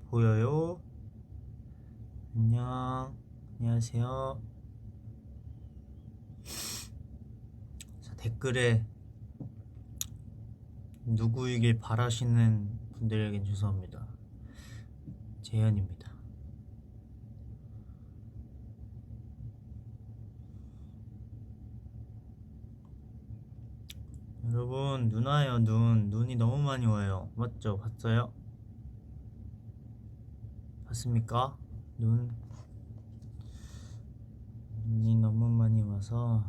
보여요? 안녕하세요. 자, 댓글에 누구이길 바라시는 분들에겐 죄송합니다. 재현입니다. 여러분, 눈 와요. 눈이 너무 많이 와요. 맞죠? 봤어요? 봤습니까? 눈이 너무 많이 와서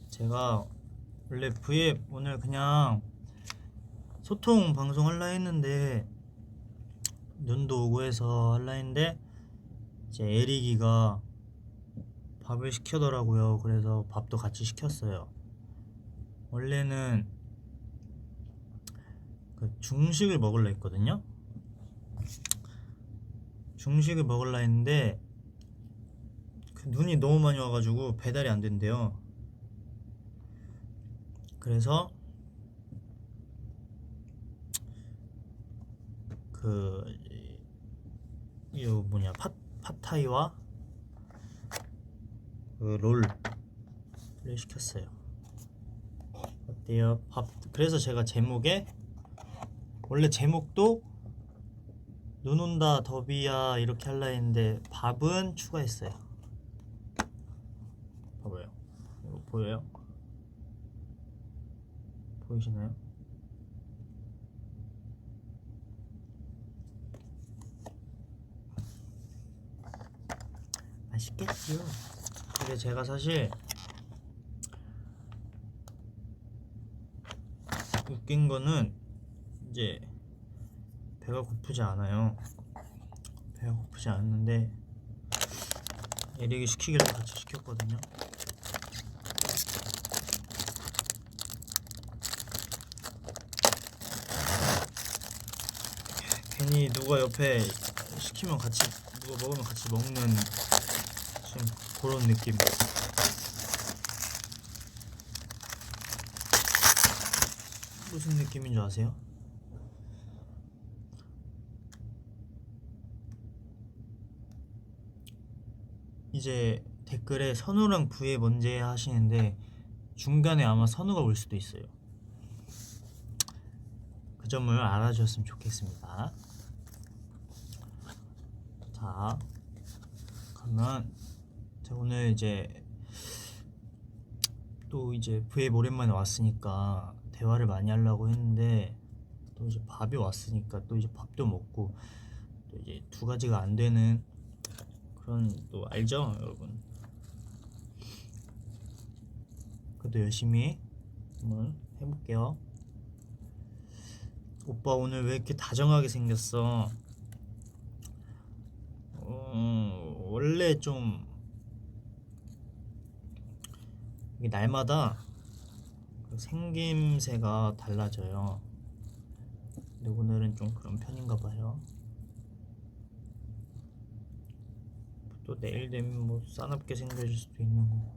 제가 원래 V앱 오늘 그냥 소통 방송 할라 했는데 눈도 오고 해서 할라 했는데 이제 에릭이가 밥을 시켜더라고요. 그래서 밥도 같이 시켰어요. 원래는 그 중식을 먹으려 했거든요. 중식을 먹으려 했는데 그 눈이 너무 많이 와가지고 배달이 안 된대요. 그래서 이거 뭐냐 팟타이와 그 롤을 시켰어요. 어때요? 그래서 제가 원래 제목도 눈 온다 더비야 이렇게 할라 했는데 밥은 추가했어요. 봐봐요. 이거 보여요? 보이시나요? 맛있겠지요. 근데 제가 사실 웃긴 거는 이제 배가 고프지 않아요. 배가 고프지 않는데 에릭이 시키길래 같이 시켰거든요. 괜히 누가 옆에 시키면 누가 먹으면 같이 먹는 지금 그런 느낌. 무슨 느낌인 줄 아세요? 이제 댓글에 선우랑 부에 뭔지 하시는데 중간에 아마 선우가 올 수도 있어요. 그 점을 알아주셨으면 좋겠습니다. 자, 그러면 제가 오늘 또 이제 V앱 오랜만에 왔으니까 대화를 많이 하려고 했는데 또 이제 밥이 왔으니까 또 이제 밥도 먹고 또 이제 두 가지가 안 되는 그런 또 알죠, 여러분? 그래도 열심히 한번 해볼게요. 오빠 오늘 왜 이렇게 다정하게 생겼어? 원래 좀 이게 날마다 생김새가 달라져요. 근데 오늘은 좀 그런 편인가 봐요. 또 내일 되면 뭐 싸납게 생겨질 수도 있는 거고.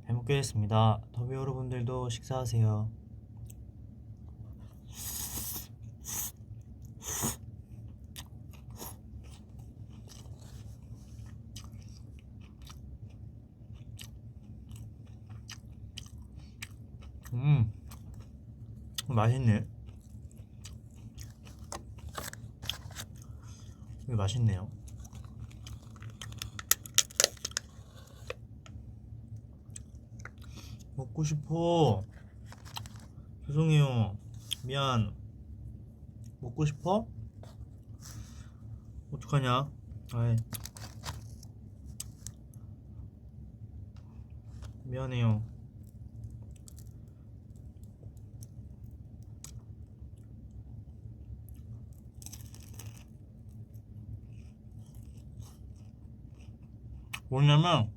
잘 먹겠습니다. 더비 여러분들도 식사하세요. 맛있네. 이게 맛있네요. 먹고 싶어. 죄송해요. 미안. 먹고 싶어? 어떡하냐? 아이. 미안해요. 뭐냐면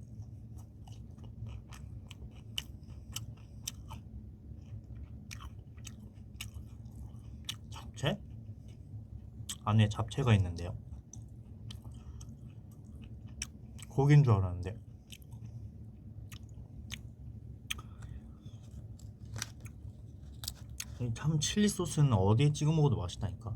잡채? 안에 잡채가 있는데요. 고기인 줄 알았는데. 참 칠리 소스는 어디에 찍어 먹어도 맛있다니까.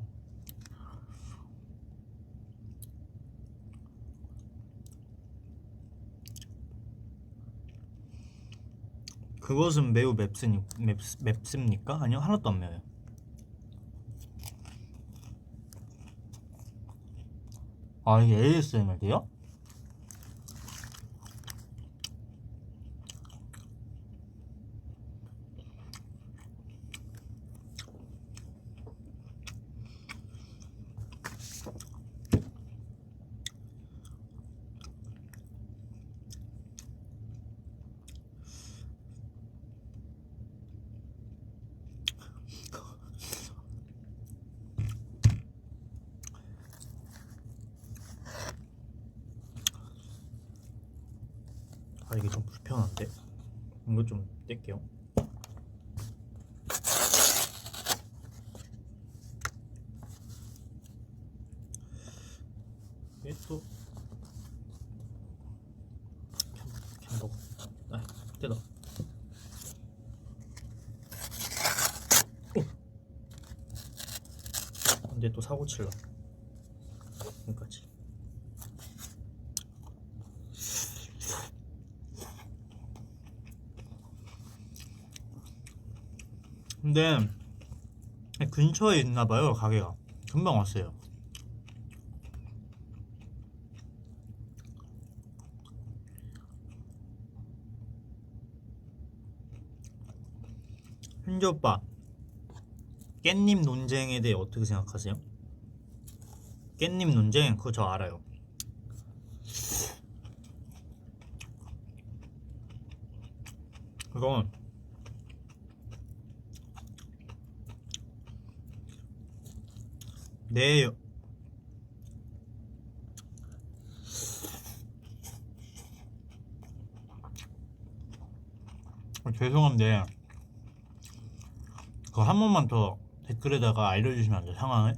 그것은 매우 맵습니까? 아니요, 하나도 안 매워요. 아, 이게 ASMR이에요? 아, 이게 좀 불편한데? 이거 좀 뗄게요. 이게 또 캔버. 아, 떼다. 근데 또 사고 칠라. 여기까지. 근데 근처에 있나봐요, 가게가. 금방 왔어요. 현지 오빠, 깻잎 논쟁에 대해 어떻게 생각하세요? 깻잎 논쟁? 그거 저 알아요. 그건 내 죄송한데 그거 한 번만 더 댓글에다가 알려주시면 안 돼요? 상황을?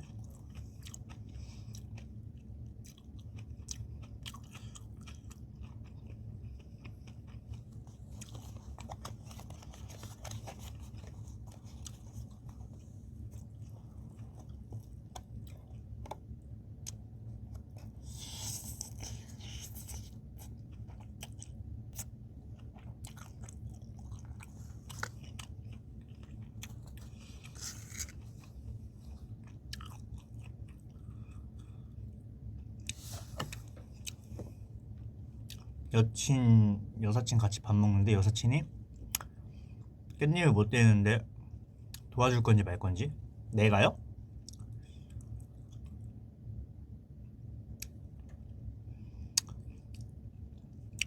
여사친 같이 밥 먹는데 여사친이 깻잎을 못 떼는데 도와줄 건지 말 건지? 내가요?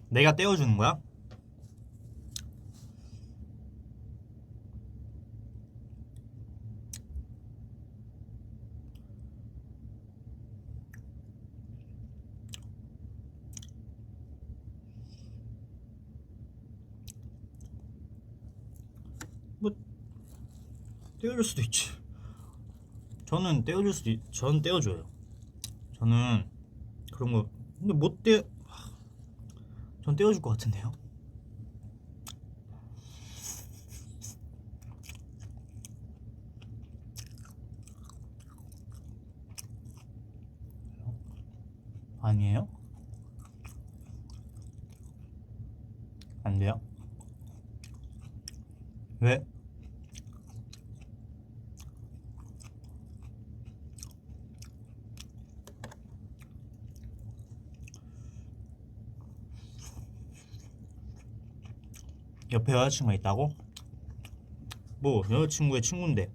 내가 떼어주는 거야? 뭐 떼어줄 수도 있지. 저는 저는 떼어줘요. 저는 그런 거 근데 전 떼어줄 것 같은데요? 아니에요? 안 돼요? 왜? 옆에 여자친구가 있다고? 뭐 여자친구의 친구인데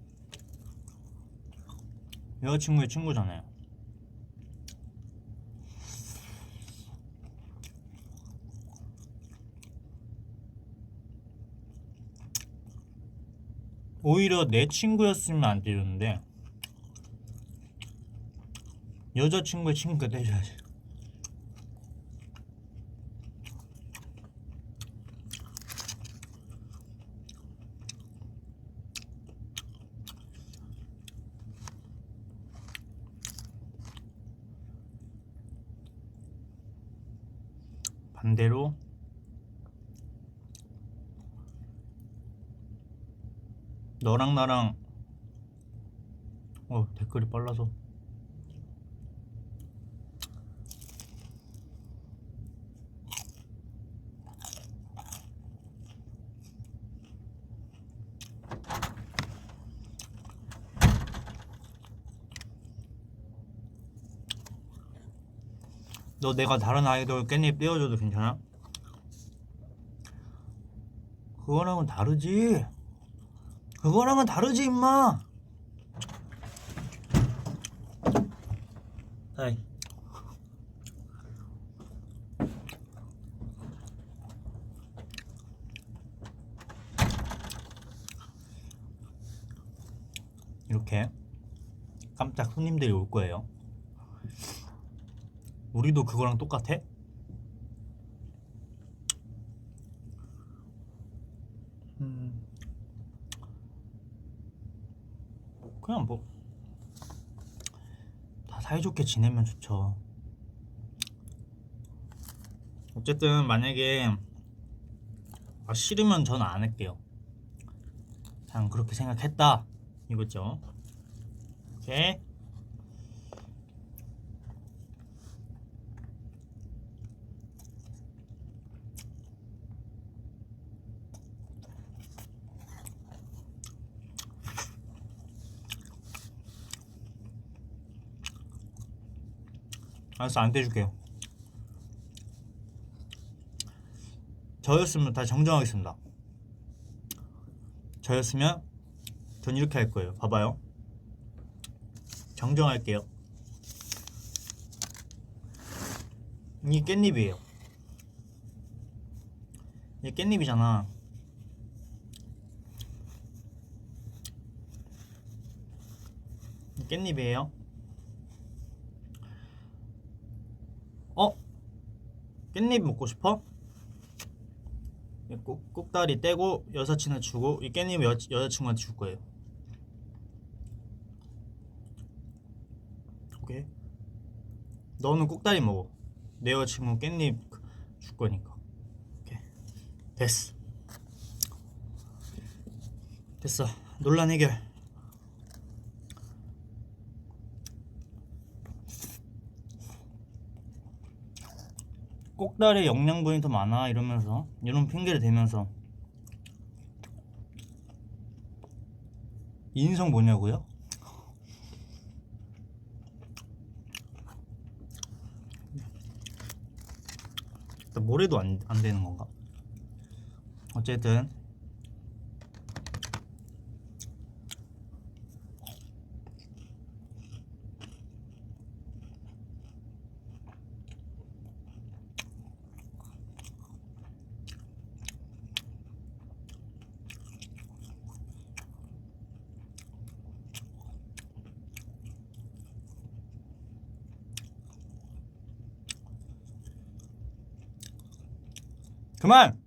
여자친구의 친구잖아요. 오히려 내 친구였으면 안 떼줬는데 여자친구의 친구가 떼줘야지. 반대로 너랑 나랑 댓글이 빨라서 너 내가 다른 아이돌 깻잎 떼어줘도 괜찮아? 그거랑은 다르지. 그거랑은 다르지 임마. 하이. 이렇게 깜짝 손님들이 올 거예요. 우리도 그거랑 똑같아? 그냥 뭐 다 사이좋게 지내면 좋죠. 어쨌든 만약에 싫으면 저는 안 할게요. 그냥 그렇게 생각했다 이거죠. 오케이. 알았어, 안 떼줄게요. 저였으면 다 정정하겠습니다. 저였으면 전 이렇게 할 거예요. 봐봐요. 정정할게요. 이게 깻잎이에요. 이게 깻잎이잖아. 깻잎이에요. 깻잎 먹고 싶어? 꼭다리 떼고 여사친한테 주고 이 깻잎 여자친구한테 줄 거예요. 오케이. 너는 꼭다리 먹어. 내 여자친구 깻잎 줄 거니까. 오케이. 됐어. 논란 해결. 꼭다리 영양분이 더 많아 이러면서 이런 핑계를 대면서 인성 뭐냐고요? 뭐래도 안 되는 건가? 어쨌든 그만!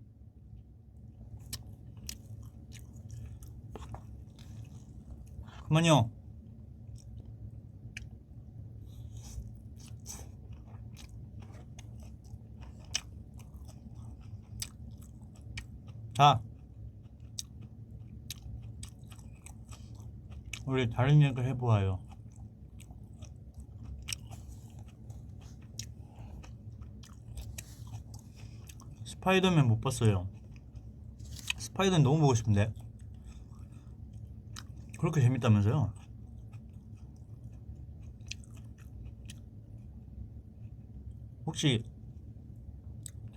그만요. 자, 우리 다른 얘기 해보아요. 스파이더맨 못 봤어요. 스파이더맨 너무 보고 싶은데. 그렇게 재밌다면서요? 혹시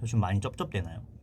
저 지금 많이 쩝쩝대나요?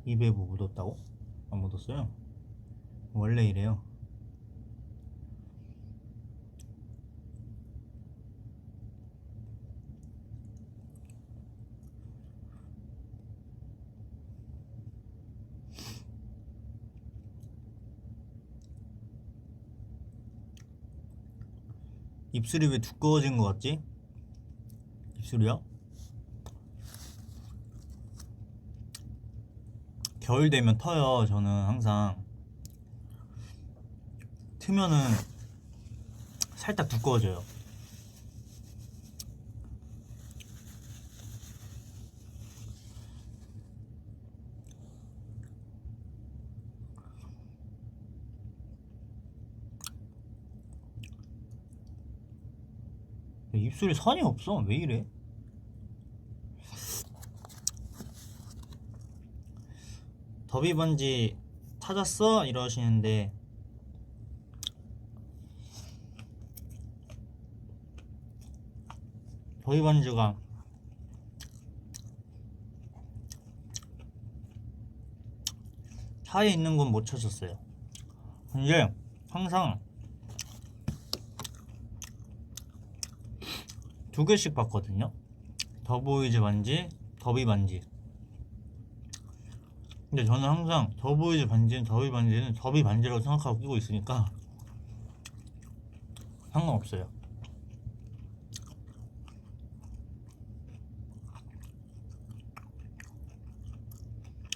입에 뭐 묻었다고? 안 묻었어요. 원래 이래요. 입술이 왜 두꺼워진 것 같지? 입술이요? 겨울 되면 터요. 저는 항상 트면은 살짝 두꺼워져요. 입술에 선이 없어. 왜 이래? 더비 반지 찾았어? 이러시는데 더비 반지가 차에 있는 건 못 찾았어요. 근데 항상 2개씩 봤거든요. 더보이즈 반지, 더비 반지. 근데 저는 항상 더보이즈 반지는 더비 반지는 더비 반지라고 생각하고 끼고 있으니까 상관없어요.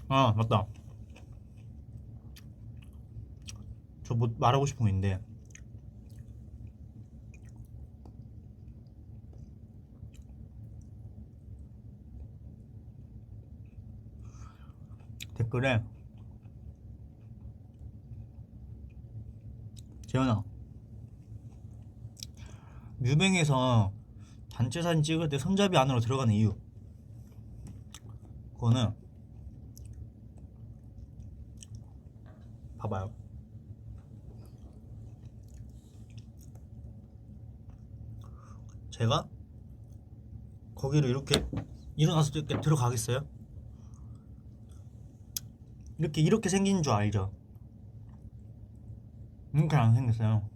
아 맞다. 저 뭐 말하고 싶은 거 있는데 댓글에 재현아 뮤뱅에서 단체 사진 찍을 때 손잡이 안으로 들어가는 이유, 그거는 봐봐요. 제가 거기를 이렇게 일어나서 이렇게 들어가겠어요? 이렇게 생긴 줄 알죠? 이렇게 안 생겼어요.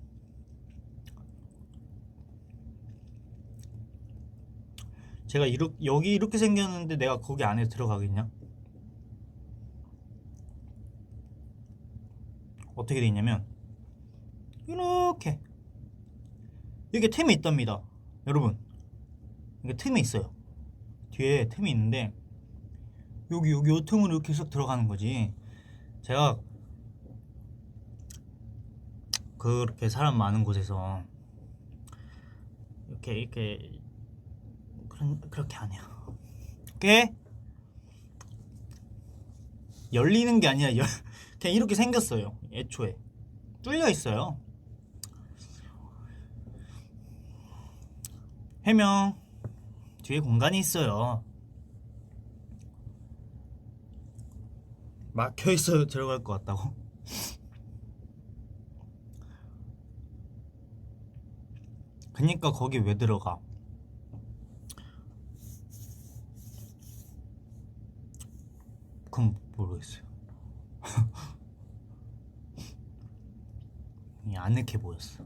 제가 여기 이렇게 생겼는데 내가 거기 안에 들어가겠냐? 어떻게 돼 있냐면 이렇게 이게 틈이 있답니다. 여러분, 이게 틈이 있어요. 뒤에 틈이 있는데 여기 요 틈으로 이렇게 쓱 들어가는 거지. 제가 그렇게 사람 많은 곳에서 이렇게 그렇게 안 해요. 꽤 열리는 게 아니라 그냥 이렇게 생겼어요. 애초에 뚫려 있어요. 해명 뒤에 공간이 있어요. 막혀 있어요. 들어갈 것 같다고? 그니까 거기 왜 들어가? 그럼 모르겠어요. 아늑해 보였어.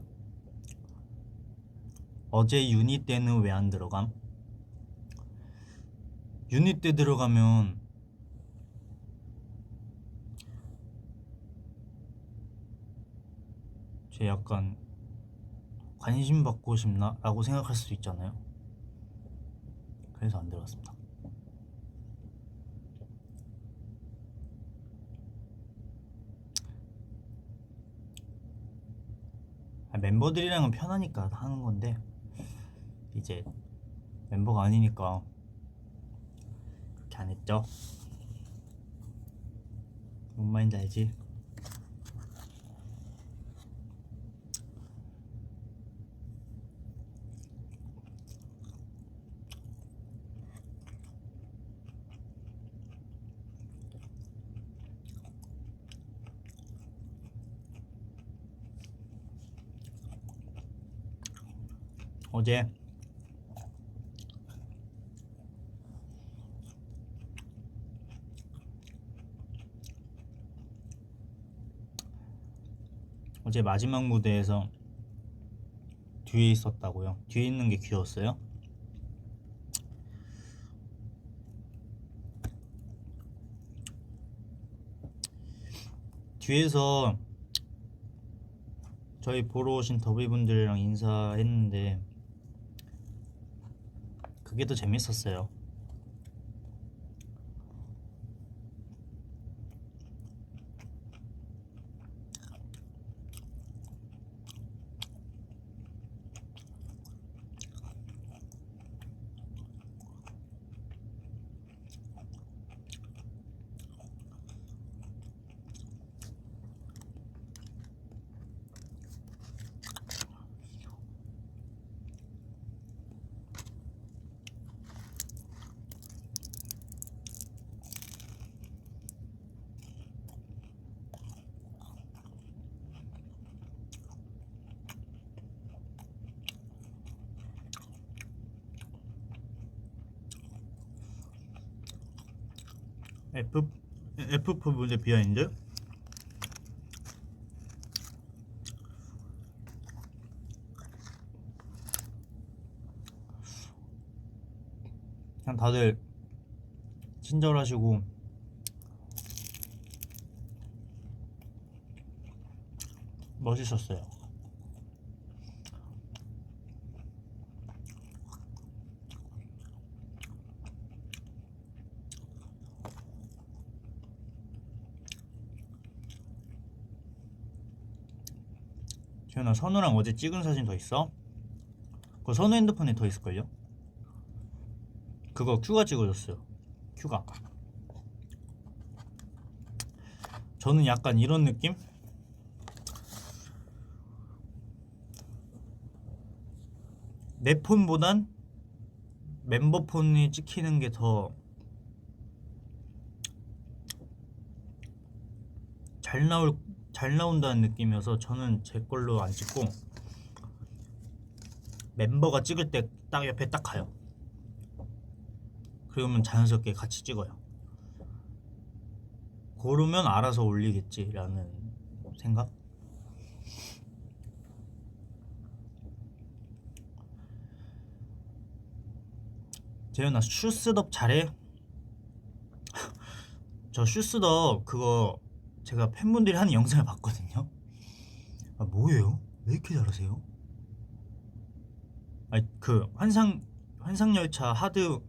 어제 유니 때는 왜 안 들어감? 유니 때 들어가면 제 약간 관심 받고 싶나? 라고 생각할 수도 있잖아요. 그래서 안 들어갔습니다. 멤버들이랑은 편하니까 하는 건데 이제 멤버가 아니니까 그렇게 안 했죠. 뭔 말인지 알지? 어제 마지막 무대에서 뒤에 있었다고요? 뒤에 있는 게 귀여웠어요? 뒤에서 저희 보러 오신 더비분들이랑 인사했는데 그게 더 재밌었어요. F4 문제 비하인드? 그냥 다들 친절하시고 멋있었어요. 지현아, 선우랑 어제 찍은 사진 더 있어? 그거 선우 핸드폰에 더 있을걸요? 그거 큐가 찍어줬어요. 큐가. 저는 약간 이런 느낌? 내 폰보단 멤버 폰이 찍히는 게 더 잘 나온다는 느낌이어서 저는 제 걸로 안 찍고 멤버가 찍을 때 딱 옆에 딱 가요. 그러면 자연스럽게 같이 찍어요. 고르면 알아서 올리겠지라는 생각? 재현아, 슈스덥 잘해? 저 슈스덥 그거 제가 팬분들이 하는 영상을 봤거든요. 아, 뭐예요? 왜 이렇게 잘하세요? 아니, 그 환상열차 하드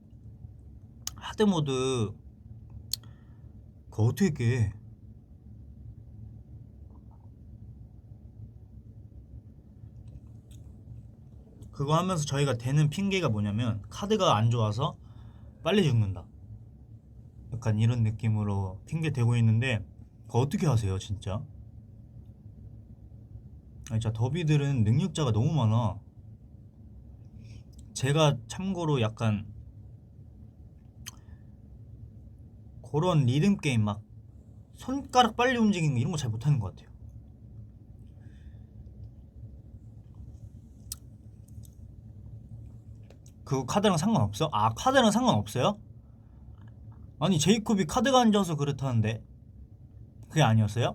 모드 그거 어떻게 깨? 그거 하면서 저희가 대는 핑계가 뭐냐면 카드가 안 좋아서 빨리 죽는다, 약간 이런 느낌으로 핑계 대고 있는데 그거 어떻게 하세요 진짜? 아니, 진짜 더비들은 능력자가 너무 많아. 제가 참고로 약간 그런 리듬 게임 막 손가락 빨리 움직이는 거 이런 거 잘 못하는 것 같아요. 그거 카드랑 상관없어? 아, 카드랑 상관없어요? 아니, 제이콥이 카드가 안 좋아서 그렇다는데 그게 아니었어요?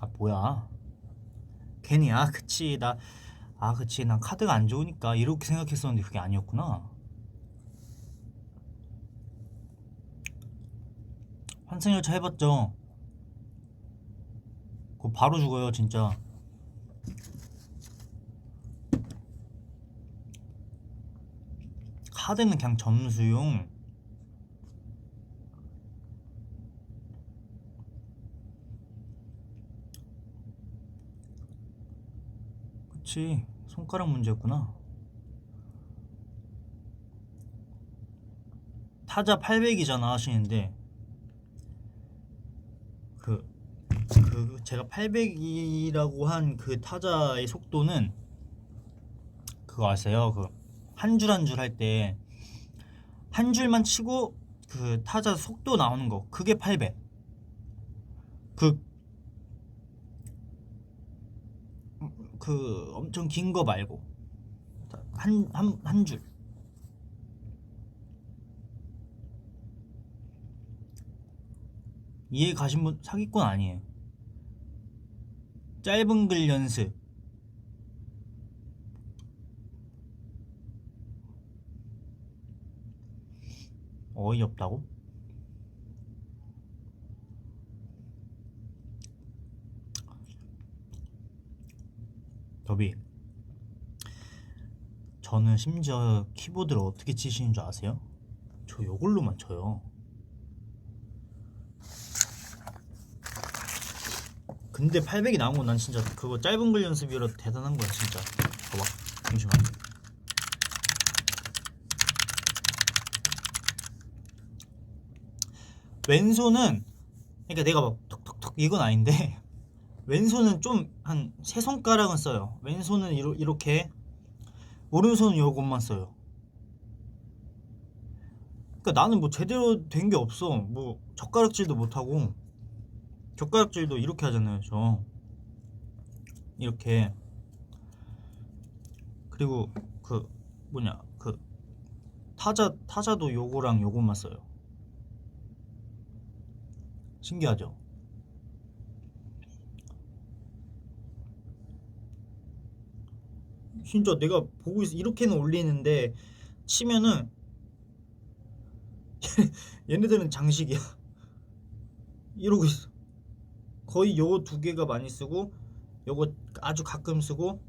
아, 뭐야. 괜히 그치 그치 난 카드가 안 좋으니까 이렇게 생각했었는데 그게 아니었구나. 환승열차 해봤죠? 그거 바로 죽어요 진짜. 카드는 그냥 점수용. 그치, 손가락 문제였구나. 타자 800이잖아 하시는데 그 제가 800이라고 한 그 타자의 속도는 그거 아세요? 그 한 줄 한 줄 할 때 한 줄만 치고 그 타자 속도 나오는 거 그게 800. 그 엄청 긴 거 말고 한 줄. 이해 가신 분 사기꾼 아니에요. 짧은 글 연습. 어이없다고? 더비, 저는 심지어 키보드를 어떻게 치시는 줄 아세요? 저 요걸로만 쳐요. 근데 800이 나온 건 난 진짜 그거 짧은 글 연습이라 대단한 거야 진짜. 봐봐, 잠시만. 왼손은, 그러니까 내가 막 톡톡톡 이건 아닌데 왼손은 좀 한 세 손가락은 써요. 왼손은 이렇게, 오른손은 요것만 써요. 그러니까 나는 뭐 제대로 된 게 없어. 뭐 젓가락질도 못하고, 젓가락질도 이렇게 하잖아요 저, 이렇게. 그리고 그 뭐냐, 그 타자도 요거랑 요것만 써요. 신기하죠? 진짜 내가 보고 있어. 이렇게는 올리는데 치면은 얘네들은 장식이야. 이러고 있어. 거의 요 두 개가 많이 쓰고, 요거 아주 가끔 쓰고,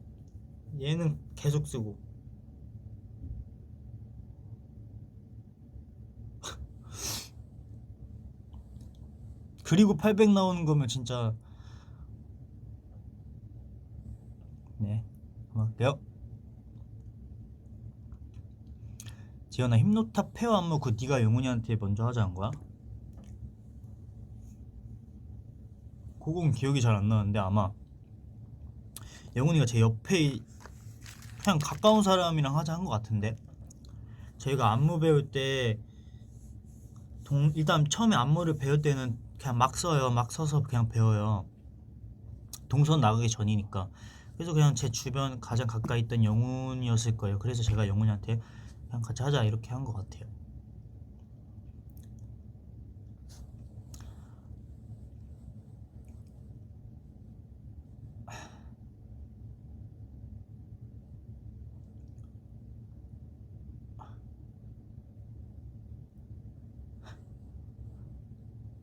얘는 계속 쓰고. 그리고 800 나오는 거면 진짜. 네, 한번 할게요. 지연아, 힘노탑 페어 안무 그 네가 영훈이한테 먼저 하자는 거야? 그건 기억이 잘 안 나는데 아마 영훈이가 제 옆에 그냥 가까운 사람이랑 하자 한 것 같은데. 저희가 안무 배울 때 일단 처음에 안무를 배울 때는 그냥 막 써요. 막 서서 그냥 배워요. 동선 나가기 전이니까. 그래서 그냥 제 주변 가장 가까이 있던 영훈이었을 거예요. 그래서 제가 영훈이한테 그냥 같이 하자 이렇게 한 것 같아요.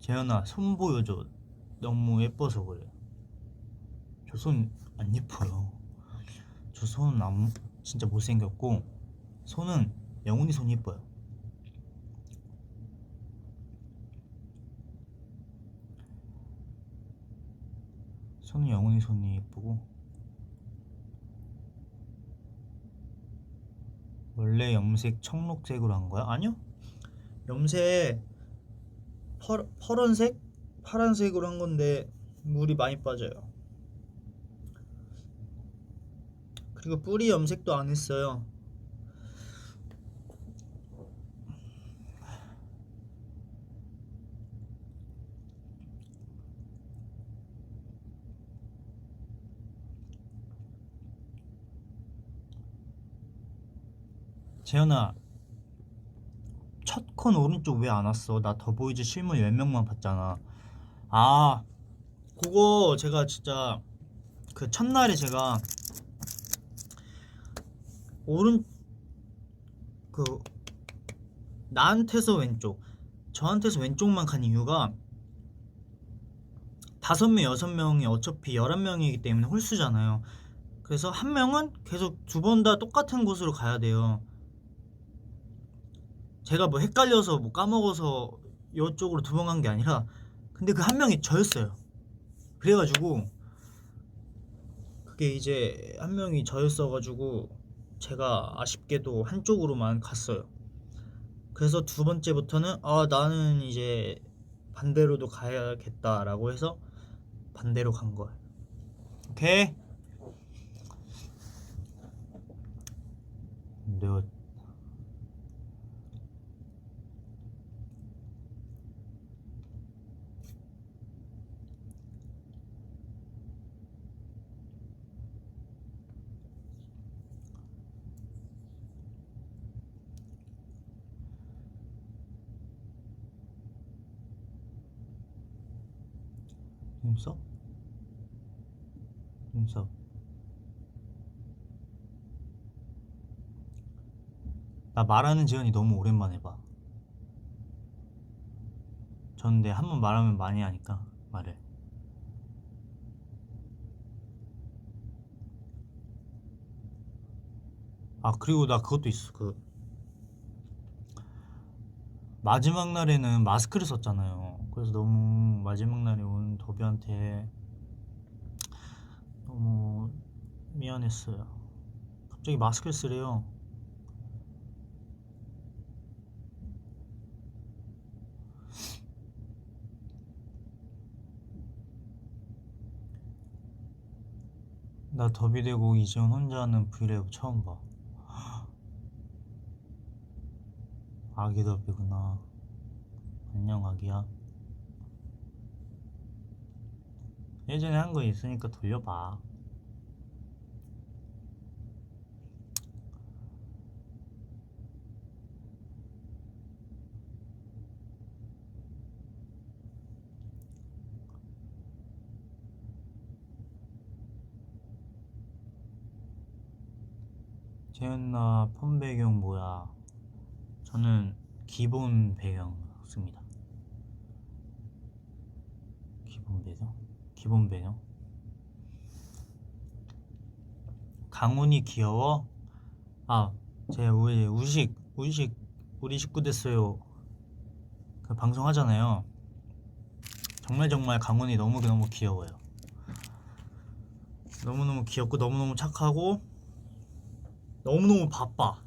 재현아, 손 보여줘. 너무 예뻐서 그래. 저 손 안 예뻐요. 저 손은 진짜 못생겼고, 손은 영훈이 손이 예뻐요. 손은 영훈이 손이 예쁘고. 원래 염색 청록색으로 한 거야? 아니요, 염색 파란색? 파란색으로 한 건데 물이 많이 빠져요. 그리고 뿌리 염색도 안 했어요. 재현아, 첫 콘 오른쪽 왜 안 왔어? 나 더보이즈 실물 10명만 봤잖아. 아, 그거 제가 진짜 그 첫날에 제가 오른 그 나한테서 왼쪽, 저한테서 왼쪽만 간 이유가 5명, 6명이 어차피 11명이기 때문에 홀수잖아요. 그래서 한 명은 계속 두 번 다 똑같은 곳으로 가야 돼요. 제가 뭐 헷갈려서 뭐 까먹어서 이쪽으로 두 번 간 게 아니라, 근데 그 한 명이 저였어요. 그래가지고 그게 이제 한 명이 저였어가지고 제가 아쉽게도 한쪽으로만 갔어요. 그래서 두 번째부터는 나는 이제 반대로도 가야겠다라고 해서 반대로 간 거예요. 오케이. 내가 눈썹? 눈썹. 나 말하는 지연이 너무 오랜만에 봐. 전 근데 한 번 말하면 많이 하니까 말을. 아 그리고 나 그것도 있어. 그 마지막 날에는 마스크를 썼잖아요. 그래서 너무 마지막 날에 온 더비한테 너무 미안했어요. 갑자기 마스크를 쓰래요. 나 더비 되고 이지훈 혼자 하는 브이로그 처음 봐. 아기 더비구나. 안녕 아기야. 예전에 한 거 있으니까 돌려봐. 재현나 폰 배경 뭐야? 저는 기본 배경 씁니다. 기본 배경? 기본 배경? 강훈이 귀여워? 아, 제 우리 식구 됐어요. 그 방송 하잖아요. 정말 강훈이 너무 귀여워요. 너무너무 귀엽고 너무너무 착하고 너무너무 바빠.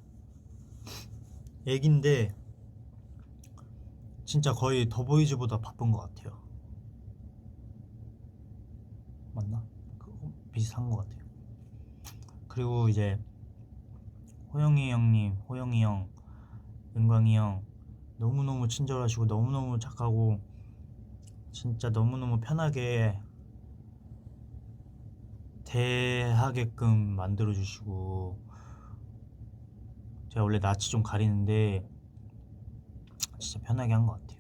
애기인데 진짜 거의 더보이즈보다 바쁜 것 같아요. 맞나? 비슷한 것 같아요. 그리고 이제 호영이 형님, 호영이 형, 은광이 형 너무너무 친절하시고 너무너무 착하고 진짜 너무너무 편하게 대하게끔 만들어주시고, 제가 원래 낯이 좀 가리는데 진짜 편하게 한 것 같아요.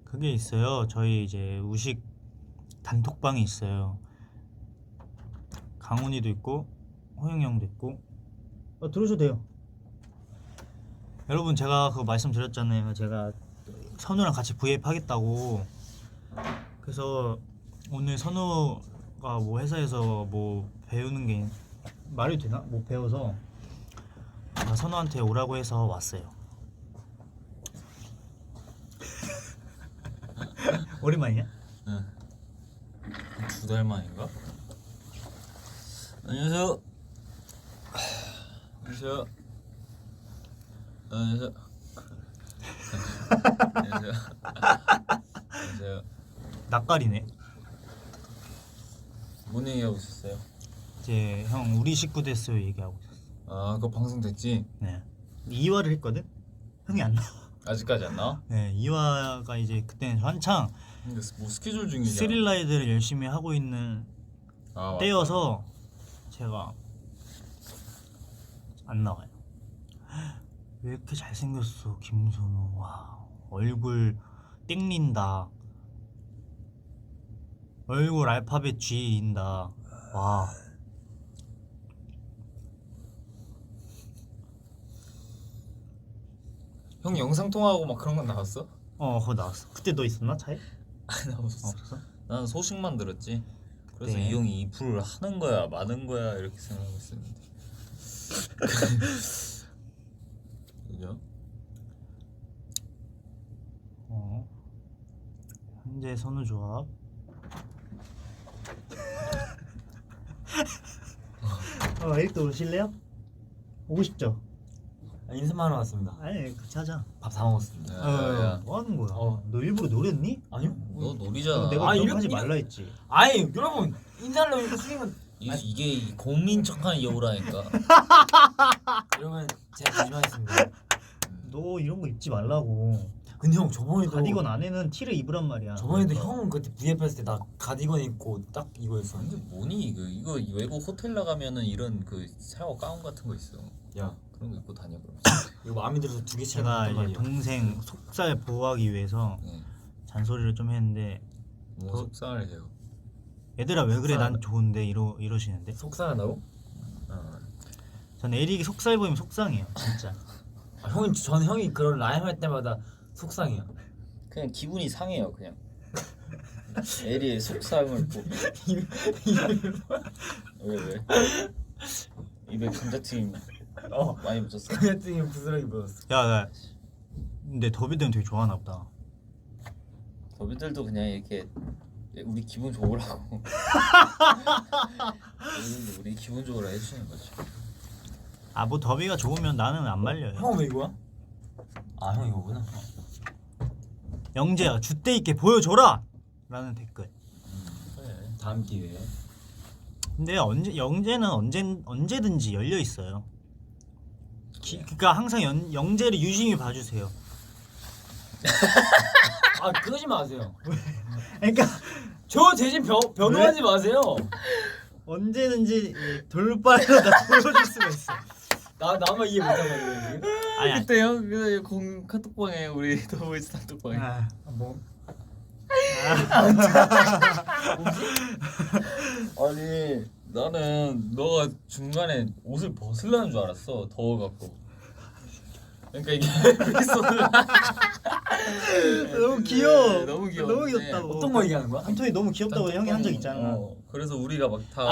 그게 있어요. 저희 이제 우식 단톡방이 있어요. 강훈이도 있고 호영이 형도 있고. 들어오셔도 돼요. 여러분 제가 그거 말씀드렸잖아요. 제가 선우랑 같이 V앱 하겠다고. 그래서 오늘 선우가 뭐 회사에서 뭐 배우는 게 말이 되나? 뭐 배워서 선우한테 오라고 해서 왔어요. 오랜만이야? 응. 2달 만인가? 안녕하세요. 안녕하세요. 안녕하세요. 안녕하세요. 안녕하세요. 낯가리네. 뭔 얘기하고 있었어요? 이제 형 우리 식구 됐어요 얘기하고 있었어. 아, 그거 방송 됐지? 네. 2화를 했거든? 형이 안 나와. 아직까지 안 나와? 네, 2화가 이제 그때는 한창 근데 뭐 스케줄 중이잖아. 스릴라이드를 열심히 하고 있는 때여서 제가 안 나와요. 왜 이렇게 잘생겼어 김선우. 와, 얼굴 땡린다. 얼굴 알파벳 G인다. 와. 형 영상 통화하고 막 그런 건 나왔어? 그거 나왔어. 그때 너 있었나 차에? 안 나왔어. 없었어? 나는 소식만 들었지. 그래서 네. 이 형이 이 프로를 하는 거야 마는 거야 이렇게 생각하고 있었는데. 그죠? 현재 선우 조합. 에릭도 오실래요? 오고 싶죠? 인사만 하러 왔습니다. 아니 같이 하자. 밥 다 먹었습니다. 야. 뭐 하는 거야? 어. 너 일부러 노렸니? 아니요? 너 놀이잖아. 내가 아, 그런 거 하지 이렇게- 말라 했지. 아니 여러분 인사하려고 이렇게 숙이면 이게 고민 척하는 여우라니까. 이러면 제가 조심하겠습니다. 너 이런 거 입지 말라고. 근데 형 저번에도 가디건 안에는 티를 입으란 말이야. 저번에도 그러니까. 형 그때 V앱 했을 때 나 가디건 입고 딱 이거였었는데. 근데 뭐니 이거 외국 호텔 나가면은 이런 그 샤워 가운 같은 거 있어. 야 그런 거 입고 다녀 그럼. 이거 마음에 들어서 2개씩 제가 샀단 이제 말이야. 동생 속살 보호하기 위해서 네. 잔소리를 좀 했는데, 뭐 속상을 해요. 얘들아 왜 그래 난 속상하다. 좋은데 이러시는데, 속상하다고? 전 에릭이 속살 보이면 속상해요 진짜. 저는 형이 그런 라임 할 때마다 속상해요. 그냥 기분이 상해요 그냥. 에리의 속상을 보고. 왜? 입에 감자튀김 많이 묻혔어. 감자튀김 부스러기 묻었어. 야, 근데 더비들은 되게 좋아하나 보다. 더비들도 그냥 이렇게 우리 기분 좋으라고. 더비들도 우리 기분 좋으라 해주시는 거죠. 아, 뭐 더비가 좋으면 나는 안 말려요. 형은 왜 이거야? 아, 형 이거구나. 영재야, 줏대 있게 보여줘라! 라는 댓글. 그래. 다음 기회에. 근데 영재는 언제든지 열려 있어요. 그러니까 항상 영재를 유심히 봐주세요. 아, 그러지 마세요. 그러니까 저 대신 변호하지 마세요. 언제든지 돌발로 다 보여줄 수가 있어. 나만 이해 못하거든요. 아니, 그때요 그 카톡방에 우리 더보이즈 단톡방에. 뭐? 아니 나는 너가 중간에 옷을 벗으려는 줄 알았어 더워갖고. 그러니까 이게 에피소드가 너무 귀여워. 너무 귀여워. 너무 귀엽다고. 어떤 거 얘기하는 거야? 한톤이 너무 귀엽다고 형이 한 적 있잖아. 그래서 우리가 막다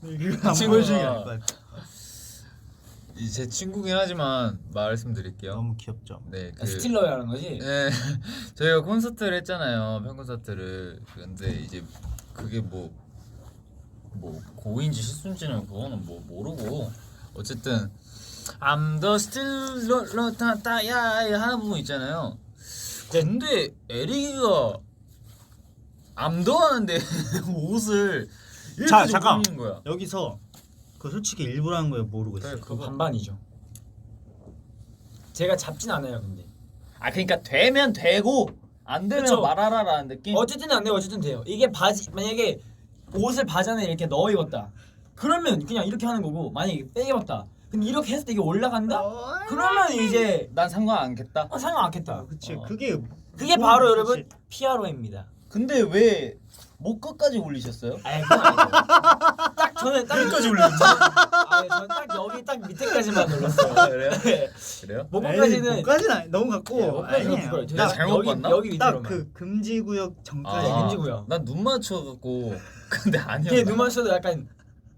이거 안 친구가- 보여주는 게 나을 것 같아. 제 친구긴 하지만 말씀드릴게요. 너무 귀엽죠. 네, 스틸러라는 거지? 네, 저희가 콘서트를 했잖아요. 팬 콘서트를. 근데 이제 그게 뭐 고인지 실수인지는 그거는 뭐 모르고 어쨌든 I'm the still 따야 하는 부분 있잖아요. 근데 에릭이가 암더 하는데 옷을 이렇게 자, 잠깐. 입는 거야. 여기서 그 솔직히 일부러 한 거예요, 모르고 있어요. 그래, 그거 반반이죠. 제가 잡진 않아요, 근데. 아 그러니까 되면 되고 안 되면 그쵸. 말하라라는 느낌. 어쨌든 안 돼요, 어쨌든 돼요. 이게 바지 만약에 옷을 바지 안에 이렇게 넣어 입었다. 그러면 그냥 이렇게 하는 거고 만약에 빼 입었다. 근데 이렇게 했을 때 이게 올라간다? 그러면 이제 난 상관 않겠다. 상관 않겠다. 그치, 어. 그게 바로 그치. 여러분 피아로입니다. 근데 왜 목 끝까지 올리셨어요? 아니 그건 아니고. 딱 저는 딱 여기까지 올렸죠? 아니 저는 딱 여기 딱 밑에까지만 눌렀어요. 그래요? 그래요? 목까지는 목까지는 너무 갖고. 목까지는 아니에요. 그걸 내가 잘못 봤나? 여기 딱 밑으로만. 그 금지 구역 전까지. 네, 금지구요. 난 눈 맞춰갖고 근데 아니야. 이게 눈 맞춰도 약간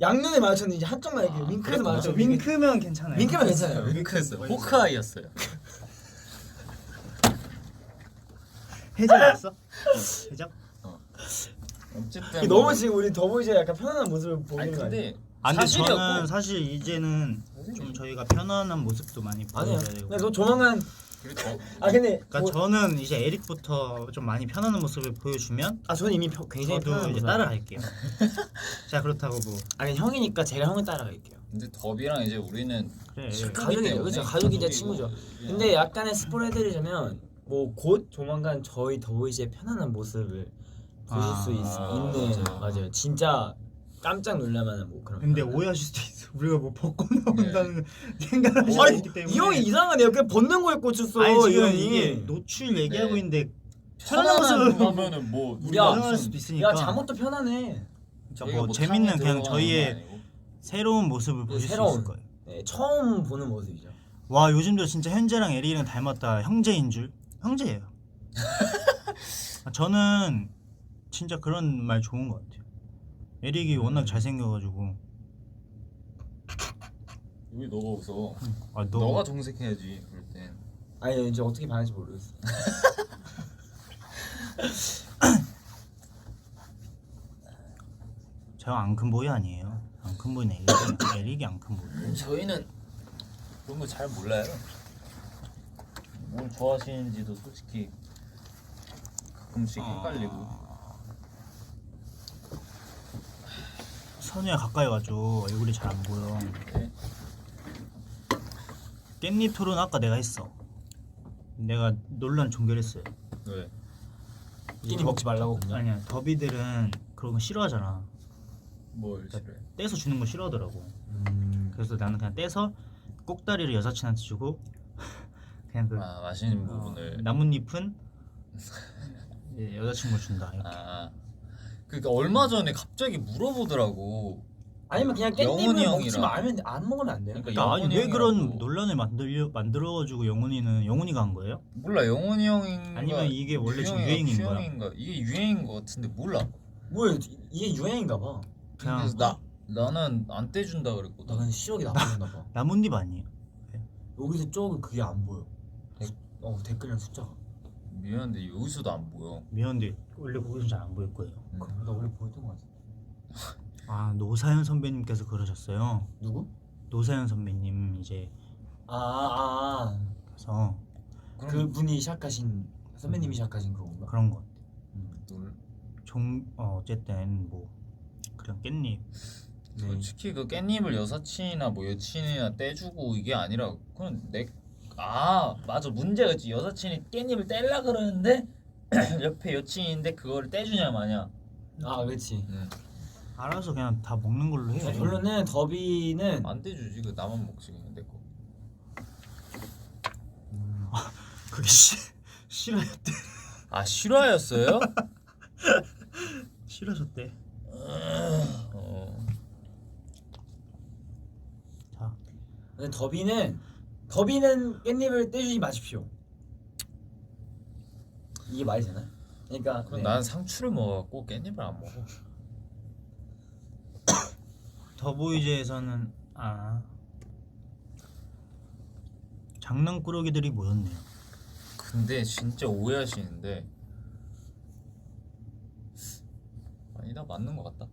양눈에 맞췄는데 이제 한쪽만 이렇게 윙크해서 그렇구나. 맞춰. 윙크면 괜찮아요. 윙크면 괜찮아요. 윙크했어요. 호크아이였어요. 해적이었어? 해적? 어쨌든 너무 뭐- 지금 우리 더보이즈의 약간 편안한 모습을 보는 아니 거 아니에요? 근데 아, 근데 사실이었고. 저는 사실 이제는 좀 저희가 편안한 모습도 많이 아니야. 보여줘야 되고. 근데 너 조만간 그리고 근데 그러니까 뭐- 저는 이제 에릭부터 좀 많이 편안한 모습을 보여주면 저는 이미 굉장히 저도 편안한 이제 모습. 따라갈게요. 자, 그렇다고 뭐 아니 형이니까 제가 형을 따라갈게요. 근데 더비랑 이제 우리는 그래. 가족이에요, 때문에 그렇죠. 가족이자 가족이고, 친구죠. 그냥 근데 약간의 스포를 해드리자면 뭐 곧 조만간 저희 더보이즈의 편안한 모습을 보실 아, 수 있는 맞아요. 진짜 깜짝 놀랄만한 뭐 그런. 근데 오해하실 수도 있어. 우리가 뭐 벗고 나온다는 생각을 하실 수 아니 있기 때문에. 이 형이 이상하네요. 그냥 벗는 거에 꽂혔어. 아니 이 지금 형이. 이게 노출 얘기하고 네. 있는데 편안한 편안한 모습을 하면은 뭐 야, 편안할 수도 있으니까. 야 잠옷도 편하네. 그러니까 뭐 재밌는 그냥 저희의 새로운 모습을 보실 수 있을 거예요. 네, 처음 보는 모습이죠. 와, 요즘도 진짜 현재랑 에릭이랑 닮았다. 형제인 줄. 형제예요. 저는 진짜 그런 말 좋은 것 같아요. 에릭이 워낙 잘생겨가지고. 왜 너가 웃어? 아, 너가 정색해야지 그럴 땐. 아니 이제 어떻게 반할지 모르겠어. 제가 앙큼보이 아니에요. 앙큼보이는 에릭이 앙큼보이. 저희는 그런 거 잘 몰라요. 뭘 좋아하시는지도 솔직히 가끔씩 헷갈리고. 선우야 가까이 와줘. 얼굴이 잘 안 보여. 네. 깻잎 토론 아까 내가 했어. 내가 논란 종결했어요. 왜? 끼니 먹지 말라고 그냥. 아니야, 더비들은 그런 거 싫어하잖아. 뭘 싫어해? 떼서 주는 거 싫어하더라고. 그래서 나는 그냥 떼서 꼭다리를 여사친한테 주고 그냥 그 아 맛있는 부분을. 나뭇잎은 여자친구 준다. 이렇게. 아 그러니까 얼마 전에 갑자기 물어보더라고. 아니면 그냥 영훈이 깻잎을 먹지 형이랑. 말면 안 먹으면 안 돼요? 그러니까 아니 영훈이 왜 그런 형이랑 또- 논란을 만들어가지고 영훈이가 한 거예요? 몰라 영훈이 형인가 아니면 이게 원래 지금 유형인가 유행인 거야? 퓨형인가? 이게 유행인 거 같은데 몰라. 뭐야 이게 유행인가 봐. 그냥 그래서 나는 안 떼준다 나 그랬거든. 그냥 시력이 나빠졌나 봐. 나뭇잎 아니에요? 여기서 조금 그게 안 보여. 댓글이랑 숫자가. 미안한데 여기서도 안 보여. 미안한데 원래 거기서 잘 안 보일 거예요. 나 원래 보였던 거 같아. 아 노사연 선배님께서 그러셨어요. 누구? 노사연 선배님 이제 그래서 그럼 그 분이 시작하신 선배님이 시작하신 그건가? 그런 것 같아요. 놀- 어쨌든 뭐 그냥 깻잎 네. 솔직히 그 깻잎을 여사친이나 뭐 여친이나 떼주고 이게 아니라 그냥 아 맞아 문제가 있지. 여사친이 깻잎을 떼려 그러는데 옆에 여친인데 그거를 떼주냐 마냐. 아 그렇지. 알아서 그냥 다 먹는 걸로 해요. 결론은 더비는 안 떼주지. 그 나만 먹지 그냥 내 거. 그게 싫어였대. 아 실화였어요? 싫어졌대. 어. 자 근데 더비는 깻잎을 떼주지 마십시오. 이게 말이 되나? 그러니까 그럼 네. 난 상추를 먹어갖고 깻잎을 안 먹어. 더보이즈에서는 장난꾸러기들이 모였네요. 근데 진짜 오해하시는데 아니다 맞는 것 같다.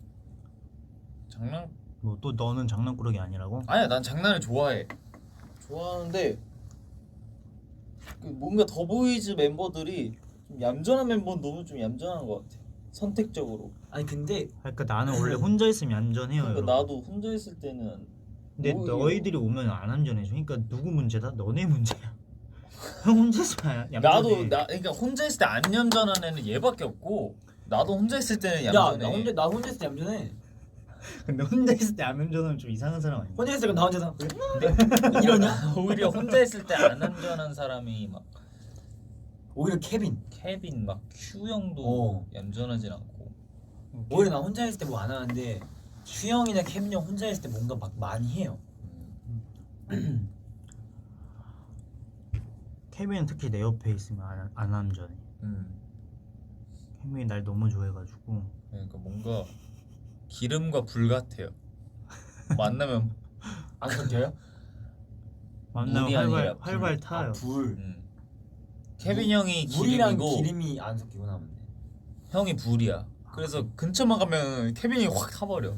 장난 뭐 또 너는 장난꾸러기 아니라고? 아니야 난 장난을 좋아해. 좋아하는데 그 뭔가 더보이즈 멤버들이 좀 얌전한 멤버는 너무 좀 얌전한 것 같아. 선택적으로. 아니 근데 그러니까 나는 원래 혼자 있으면 얌전해요. 그러니까 여러분. 나도 혼자 있을 때는 근데 뭐 너희들이 오면 안 얌전해져. 그러니까 누구 문제다? 너네 문제야. 형 혼자 있으면 얌전해. 나도 그러니까 혼자 있을 때 안 얌전한 애는 얘밖에 없고 나도 혼자 있을 때는 얌전해. 나 혼자 있을 때 얌전해. 근데 혼자 있을 때 안 얌전하면 좀 이상한 사람 아니야? 혼자 있을 때 나 혼자서 이러냐? 오히려 혼자 있을 때 안 얌전한 사람이 막 오히려 케빈. 막 큐 형도 어. 얌전하진 않고. 오히려 나 혼자 있을 때 뭐 안 하는데 슈형이나 케빈 형 혼자 있을 때 뭔가 막 많이 해요. 케빈은 특히 내 옆에 있으면 안 얌전해. 케빈이 날 너무 좋아해가지고. 그러니까 뭔가 기름과 불 같아요. 만나면 안 섞여요? 만나면 물이 아니라 불. 활발 타요. 불. 케빈 형이 물이랑 기름이고 기름이 안 섞이구나 근데. 형이 불이야. 그래서 근처만 가면 케빈이 확 타버려.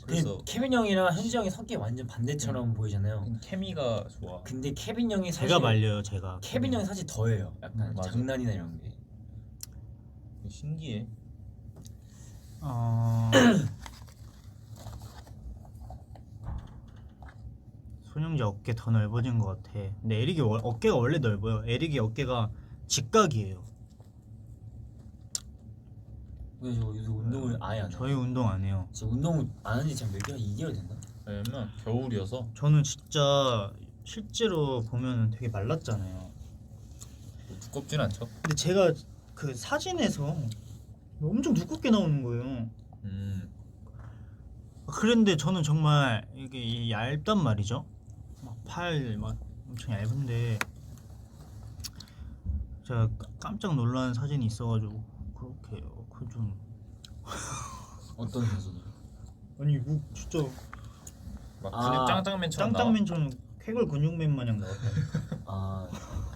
그래서 케빈 형이랑 현지 형이 성격이 완전 반대처럼 보이잖아요. 케미가 좋아. 근데 케빈 형이 사실 제가 말려요, 제가. 케빈 형이 사실 더해요. 약간 맞아. 장난이나 이런 게. 신기해. 손영재 어깨 더 넓어진 것 같아. 근데 에릭이 어깨가 원래 넓어요. 에릭이 어깨가 직각이에요. 왜 저 요새 운동을 아예 안 해요? 저희 운동 안 해요. 지금 운동 안 한지 지금 몇 개월 2개월 됐나? 왜냐면 겨울이어서 저는 진짜 실제로 보면 되게 말랐잖아요. 뭐 두껍진 않죠. 근데 제가 그 사진에서 엄청 두껍게 나오는 거예요. 그런데 저는 정말 이게 얇단 말이죠. 막 팔 막 엄청 얇은데 제가 깜짝 놀란 사진이 있어가지고 그렇게 그 좀 어떤 사진이요? 아니 뭐 진짜 막 아, 근육 짱짱맨처럼 나와. 짱짱맨처럼 쾌걸 근육맨 마냥 나왔다. 아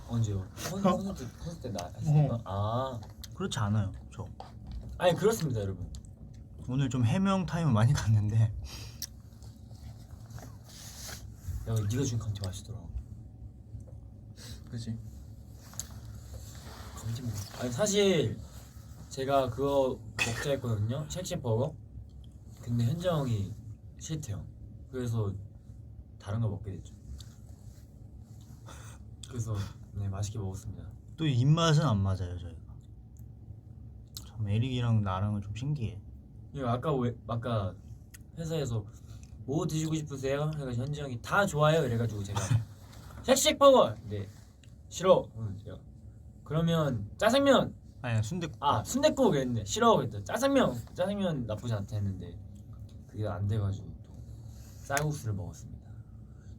언제요? 콘서트 때 나왔어요? 아 그렇지 않아요. 저 아니 그렇습니다 여러분. 오늘 좀 해명 타임을 많이 갔는데 야 네가 준 감튀 맛있더라. 그지. 감튀 먹고 싶어. 아니 사실 제가 그거 먹자 했거든요. 쉑쉑버거. 근데 현정이 싫대요. 그래서 다른 거 먹게 됐죠. 그래서 네 맛있게 먹었습니다. 또 입맛은 안 맞아요 저희가. 참 에릭이랑 나랑은 좀 신기해. 이거 아까 회사에서 뭐 드시고 싶으세요? 해가지고 현지 형이 다 좋아요 이래가지고 제가 쉑쉑버거 네 싫어. 제가 그러면 짜장면 아니야 순댓국. 순댓국 그랬는데 싫어 그랬다. 짜장면 나쁘지 않다 했는데 그게 안 돼가지고 또 쌀국수를 먹었습니다.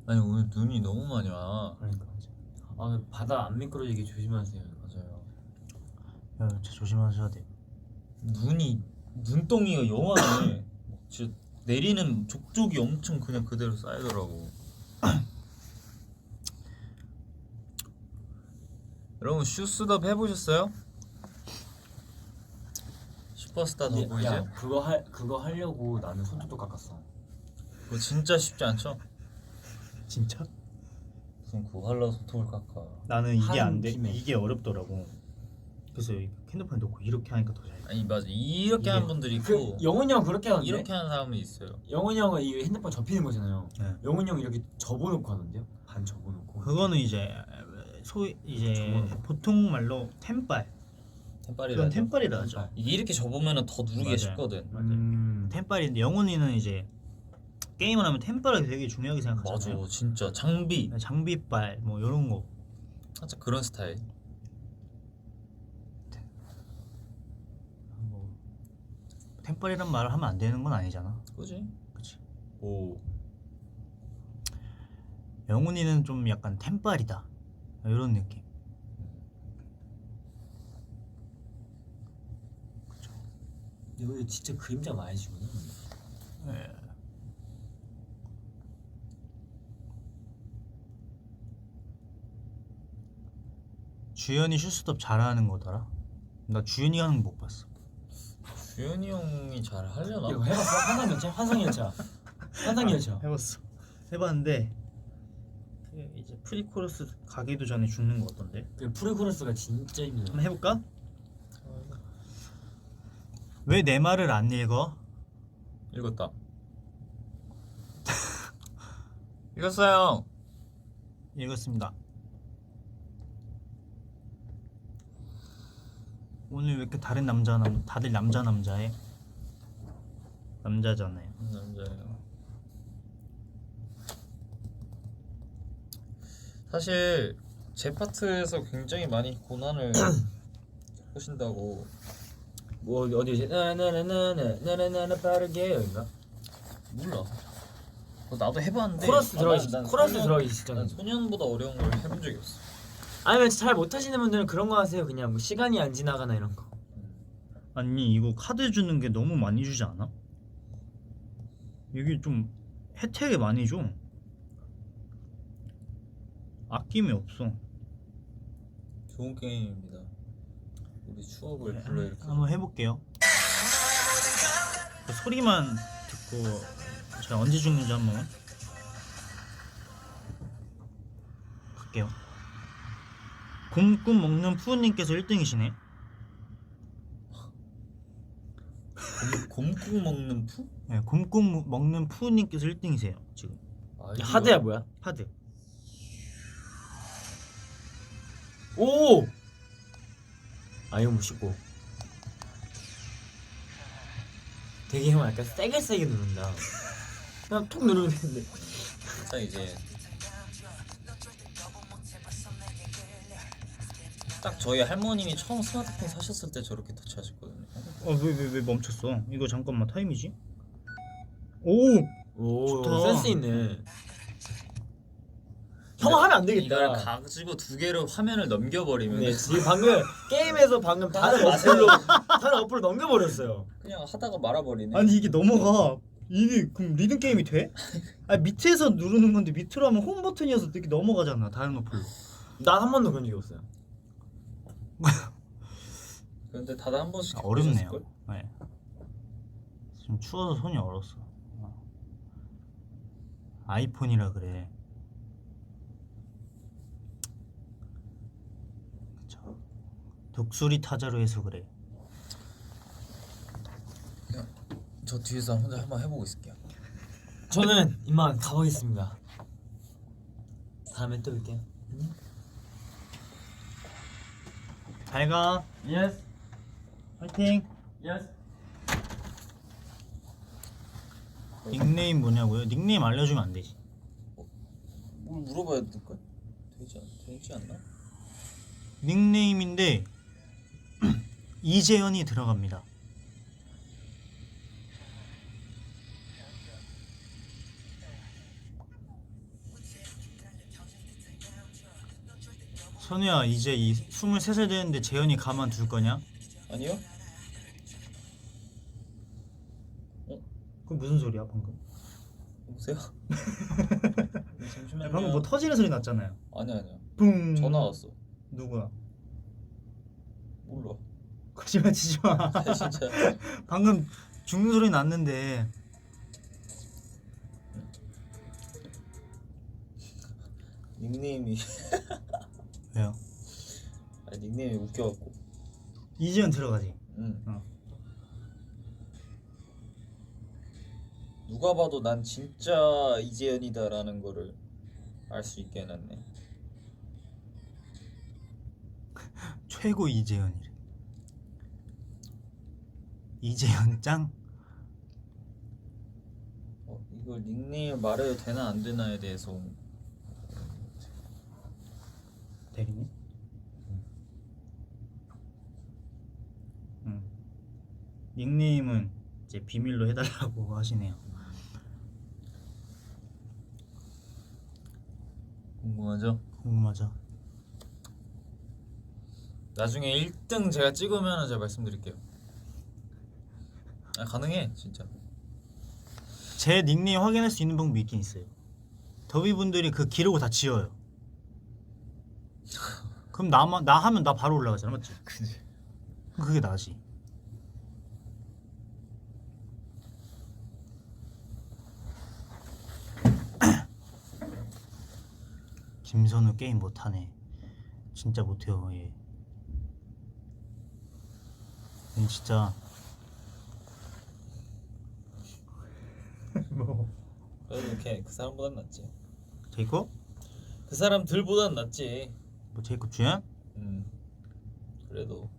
아니 오늘 눈이 너무 많이 와. 그러니까 아 바다 안 미끄러지게 조심하세요. 맞아요. 야, 진짜 조심하셔야 돼. 눈덩이가 영하네. 진짜 내리는 족족이 엄청 그냥 그대로 쌓이더라고. 여러분 슈스덥 해보셨어요? 슈퍼스타 더 보이즈? 야 그거 하려고 나는 손톱도 깎았어. 그거 진짜 쉽지 않죠? 진짜? 무슨 그거 하려고 손톱을 깎아. 나는 이게 한 안 돼. 김에. 이게 어렵더라고. 그래서 이 핸드폰 놓고 이렇게 하니까 더 잘. 아니 맞아 이렇게 이게- 하는 분들이 그 있고 영훈이 형 그렇게 하는데? 이렇게 하는 사람이 있어요. 영훈이 형은 이 핸드폰 접히는 거잖아요. 네. 영훈이 형 이렇게 접어놓고 하는데요? 반 접어놓고. 그거는 이제 이제 저거는- 보통 말로 템빨. 템빨이라 그건 하죠. 템빨이라 하죠. 템빨. 이게 이렇게 접으면 더 누르기 맞아요. 쉽거든. 템빨인데 영훈이는 이제 게임을 하면 템빨을 되게 중요하게 맞아 생각하잖아요. 진짜 장비 장비빨 뭐 이런 거. 살짝 그런 스타일. 뭐 템빨이란 말을 하면 안 되는 건 아니잖아. 그지? 그치. 오 영훈이는 좀 약간 템빨이다 이런 느낌. 여기 진짜 그림자 많이 지구나. 예. 주연이 슈스톱 잘하는 거더라. 나 주연이 하는 거 못 봤어. 주현이 형이 잘 하려나? 이거 해봤어? 환상열차? 환상열차. 환상열차. 해봤어. 해봤는데 그 이제 프리코러스 가기도 전에 죽는 거 같던데. 그 프리코러스가 진짜 힘들어. 한번 해볼까? 왜 내 말을 안 읽어? 읽었다. 읽었어요. 읽었습니다. 오늘 왜 이렇게 다른 다들 남자해? 남자잖아요. 남자예요. 사실 제 파트에서 굉장히 많이 고난을 하신다고. 뭐 어디 나나나나나나나나 빠르게인가? 몰라. 나도 해봤는데 코러스 들어가기 난 코러스 소년- 들어가기 난 직전. 소년보다 어려운 걸 해본 적이 없어. 아니면 잘 못하시는 분들은 그런 거 하세요. 그냥 뭐 시간이 안 지나가나 이런 거. 아니 이거 카드 주는 게 너무 많이 주지 않아? 이게 좀 혜택이 많이 줘. 아낌이 없어. 좋은 게임입니다. 우리 추억을 불러일으켜. 한번 해볼게요. 그 소리만 듣고 제가 언제 죽는지 한번 갈게요. 곰꿈 먹는 푸우님께서 1등이시네. 곰국 먹는 푸? 네, 곰꿈 먹는 푸우님께서 1등이세요 지금. 아이디어. 하드야 뭐야? 하드. 오! 아 이거 못 씹고. 되게 형 약간 세게 누른다. 그냥 톡 누르면 되는데. 딱 이제 딱 저희 할머님이 처음 스마트폰 사셨을 때 저렇게 터치하셨거든요. 왜 멈췄어? 이거 잠깐만 타임이지? 오! 오 좋다. 센스 있네. 형 하면 안 이걸 되겠다. 가지고 두 개로 화면을 넘겨버리면 네, 지금 방금 게임에서 방금 다른 어플로 넘겨버렸어요. 그냥 하다가 말아버리네. 아니 이게 넘어가. 이게 그럼 리듬 게임이 돼? 아니 밑에서 누르는 건데 밑으로 하면 홈 버튼이어서 이렇게 넘어가잖아 다른 어플로. 난 한 번도 그런 적이 없어요. 근데 다들 한 번씩 어렵네요. 겪으셨을걸? 네. 지금 추워서 손이 얼었어. 아이폰이라 그래. 그쵸. 독수리 타자로 해서 그래. 저 뒤에서 혼자 한번 해보고 있을게요. 저는 이만 가보겠습니다. 다음에 또 올게요. 잘 가. 예스. 화이팅. 예스. 닉네임 뭐냐고요? 닉네임 알려주면 안 되지. 뭘 물어봐야 될걸? 되지 않나? 닉네임인데 이재현이 들어갑니다. 선우야 이제 23살 되는데 재현이 가만둘 거냐? 아니요? 그럼 무슨 소리야 방금? 여보세요? 잠시만요. 방금 뭐 터지는 소리 났잖아요. 아니야. 뿡. 전화 왔어. 누구야? 몰라. 거짓말 치지 마. 진짜. 방금 죽는 소리 났는데. 닉네임이 왜요? 아니 닉네임이 웃겨갖고. 이지연 들어가지. 응. 어. 누가 봐도 난 진짜 이재현이다라는 거를 알 수 있게 해놨네. 최고 이재현이래. 이재현 짱. 이걸 닉네임을 말해도 되나 안 되나에 대해서 대리님? 응. 닉네임은 이제 비밀로 해달라고 하시네요. 궁금하죠? 궁금하죠? 나중에 1등 제가 찍으면 제가 말씀드릴게요. 가능해 진짜. 제 닉네임 확인할 수 있는 방법이 있긴 있어요. 더비분들이 그 기록을 다 지워요. 그럼 나 하면 나 바로 올라가잖아, 맞지? 그지. 그게 나지. 김선우 게임 못하네. 진짜 못해요 얘. 얘 진짜 뭐 그래도 걔그 사람보단 낫지. 제이콥? 그 사람들보단 낫지. 뭐 제이콥 주연? 그래도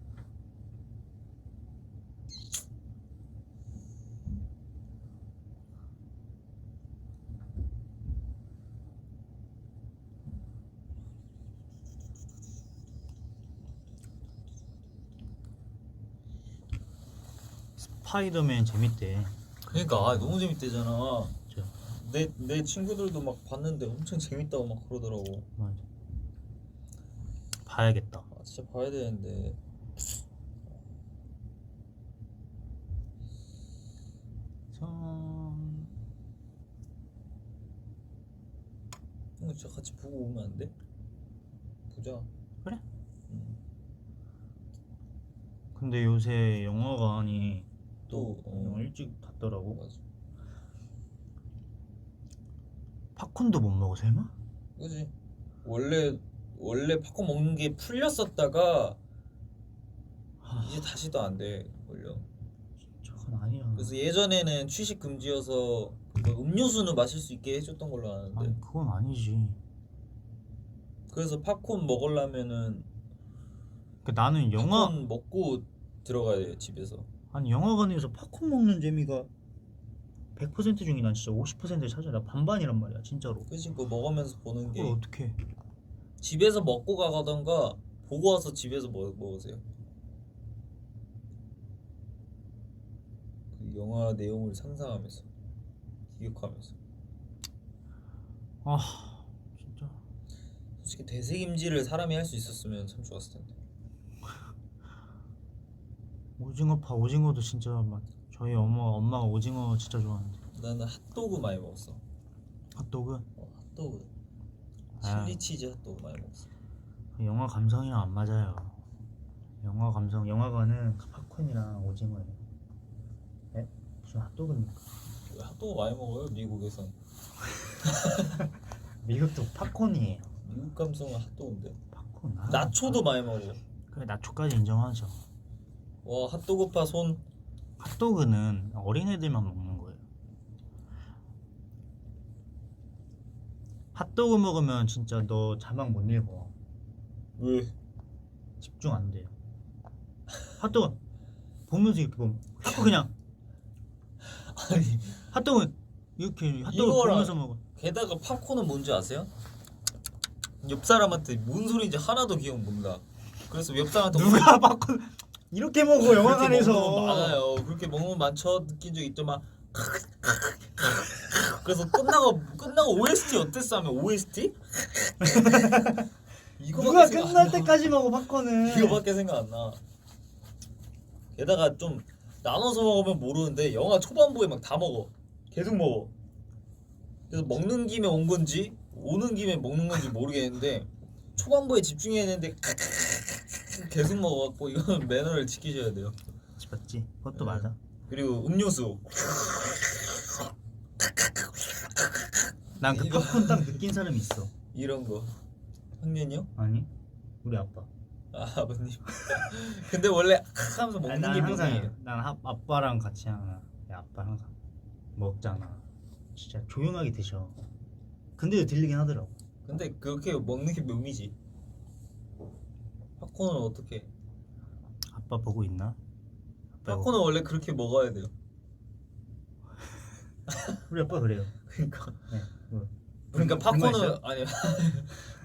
스파이더맨 재밌대. 그러니까 너무 재밌대잖아. 진짜. 내 친구들도 막 봤는데 엄청 재밌다고 막 그러더라고. 맞아. 봐야겠다. 진짜 봐야 되는데. 형 진짜 같이 보고 오면 안 돼? 보자. 그래? 근데 요새 영화관이 또 너무 일찍 닫더라고. 맞아. 팝콘도 못 먹어 설마? 그지. 원래 팝콘 먹는 게 풀렸었다가 이제 다시도 안 돼. 걸려. 저건 아니야. 그래서 예전에는 취식 금지여서 뭐 음료수는 마실 수 있게 해줬던 걸로 아는데. 아니 그건 아니지. 그래서 팝콘 먹으려면은 그 나는 영화 팝콘 먹고 들어가야 돼 집에서. 아니 영화관에서 팝콘 먹는 재미가 100% 중에 난 진짜 50%를 차지해. 나 반반이란 말이야 진짜로. 그치. 그거 먹으면서 보는 게 그걸 어떻게? 집에서 먹고 가던가 보고 와서 집에서 먹으세요. 그 영화 내용을 상상하면서 기억하면서. 아 진짜. 솔직히 되새김질을 사람이 할 수 있었으면 참 좋았을 텐데. 오징어파 오징어도 진짜 막 저희 엄마가 오징어 진짜 좋아하는데. 나는 핫도그 많이 먹었어. 핫도그? 핫도그. 아. 칠리 치즈 핫도그 많이 먹었어. 영화 감성이랑 안 맞아요. 영화 감성 영화관은 팝콘이랑 오징어예요. 에? 무슨 핫도그입니까? 왜 핫도그 많이 먹어요 미국에선? 미국도 팝콘이에요. 미국 감성은 핫도그인데. 팝콘. 나초도 많이 먹어. 그래 나초까지 인정하죠. 와 핫도그파 손. 핫도그는 어린애들만 먹는 거예요. 핫도그 먹으면 진짜 너 자막 못 읽어. 왜? 집중 안 돼요. 핫도그 보면서 이렇게 보면 자꾸 그냥 아니 핫도그 이렇게 핫도그 이거랑- 보면서 먹어. 게다가 팝콘은 뭔지 아세요? 옆 사람한테 뭔 소리인지 하나도 기억 못나. 그래서 옆 사람한테 누가 팝콘 이렇게 먹어 그렇게 영화관에서. 먹는 거 많아요. 그렇게 먹는 거 많죠. 느낀 적 있죠. 막 그래서 끝나고 OST 어땠어 하면 OST? 누가 끝날 때까지 먹어 팝콘을. 이거밖에 생각 안 나. 게다가 좀 나눠서 먹으면 모르는데 영화 초반부에 막 다 먹어. 계속 먹어. 그래서 먹는 김에 온 건지 오는 김에 먹는 건지 모르겠는데 초반부에 집중해야 되는데 계속 먹어갖고 이거는 매너를 지키셔야 돼요. 맞지? 그것도 네. 맞아. 그리고 음료수. 난 그 이거- 팝콘 딱 느낀 사람이 있어. 이런 거. 형님요? 아니? 우리 아빠. 아 아버님. 근데 원래 하면서 아니, 먹는 난 게 항상 묘미예요. 아빠랑 같이 하나. 아빠 항상 먹잖아. 진짜 조용하게 드셔. 근데도 들리긴 하더라고. 근데 그렇게 먹는 게 묘미지. 팝콘은 어떻게? 아빠 보고 있나? 아빠 이거- 팝콘은 원래 그렇게 먹어야 돼요. 우리 아빠 그래요. 그러니까 네. 뭐. 그러니까 불만 팝콘은 있어요? 아니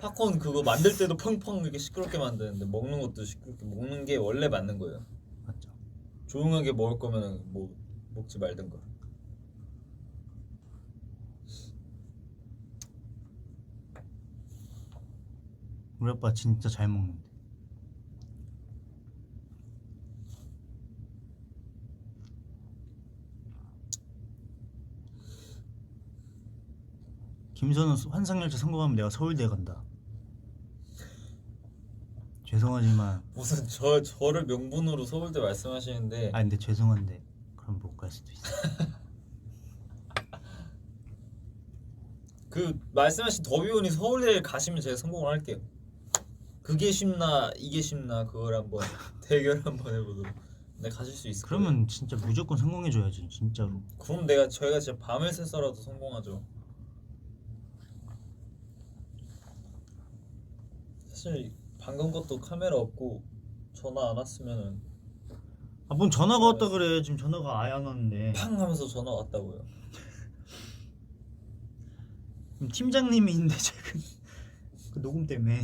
팝콘 그거 만들 때도 펑펑 이렇게 시끄럽게 만드는데 먹는 것도 시끄럽게 먹는 게 원래 맞는 거예요. 맞죠. 조용하게 먹을 거면 뭐 먹지 말든가. 우리 아빠 진짜 잘 먹는데. 김선우 환상열차 성공하면 내가 서울대 간다. 죄송하지만 무슨 저를 명분으로 서울대 말씀하시는데 아 근데 죄송한데 그럼 못 갈 수도 있어. 그 말씀하신 더비온이 서울대 가시면 제가 성공을 할게요. 그게 쉽나 이게 쉽나 그걸 한번 대결 한번 해보도록. 네 가실 수 있을 거예요. 그러면 진짜 무조건 성공해줘야지 진짜로. 그럼 저희가 진짜 밤을 새서라도 성공하죠. 사실 방금 것도 카메라 없고 전화 안 왔으면은 아 뭔 전화가 왔다 그래. 지금 전화가 아예 안 왔는데. 팡 하면서 전화 왔다고요. 그럼 팀장님이 있는데 지금 그 녹음 때문에.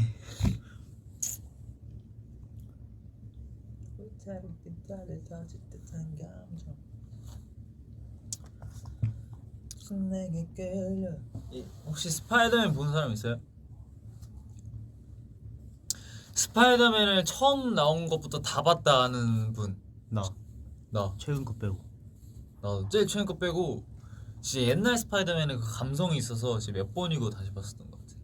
내게 끌려. 혹시 스파이더맨 본 사람 있어요? 스파이더맨을 처음 나온 것부터 다 봤다 하는 분. 나 나 최근 거 빼고. 나도 제일 최근 거 빼고 진짜 옛날 스파이더맨은 그 감성이 있어서 진짜 몇 번이고 다시 봤었던 것 같아.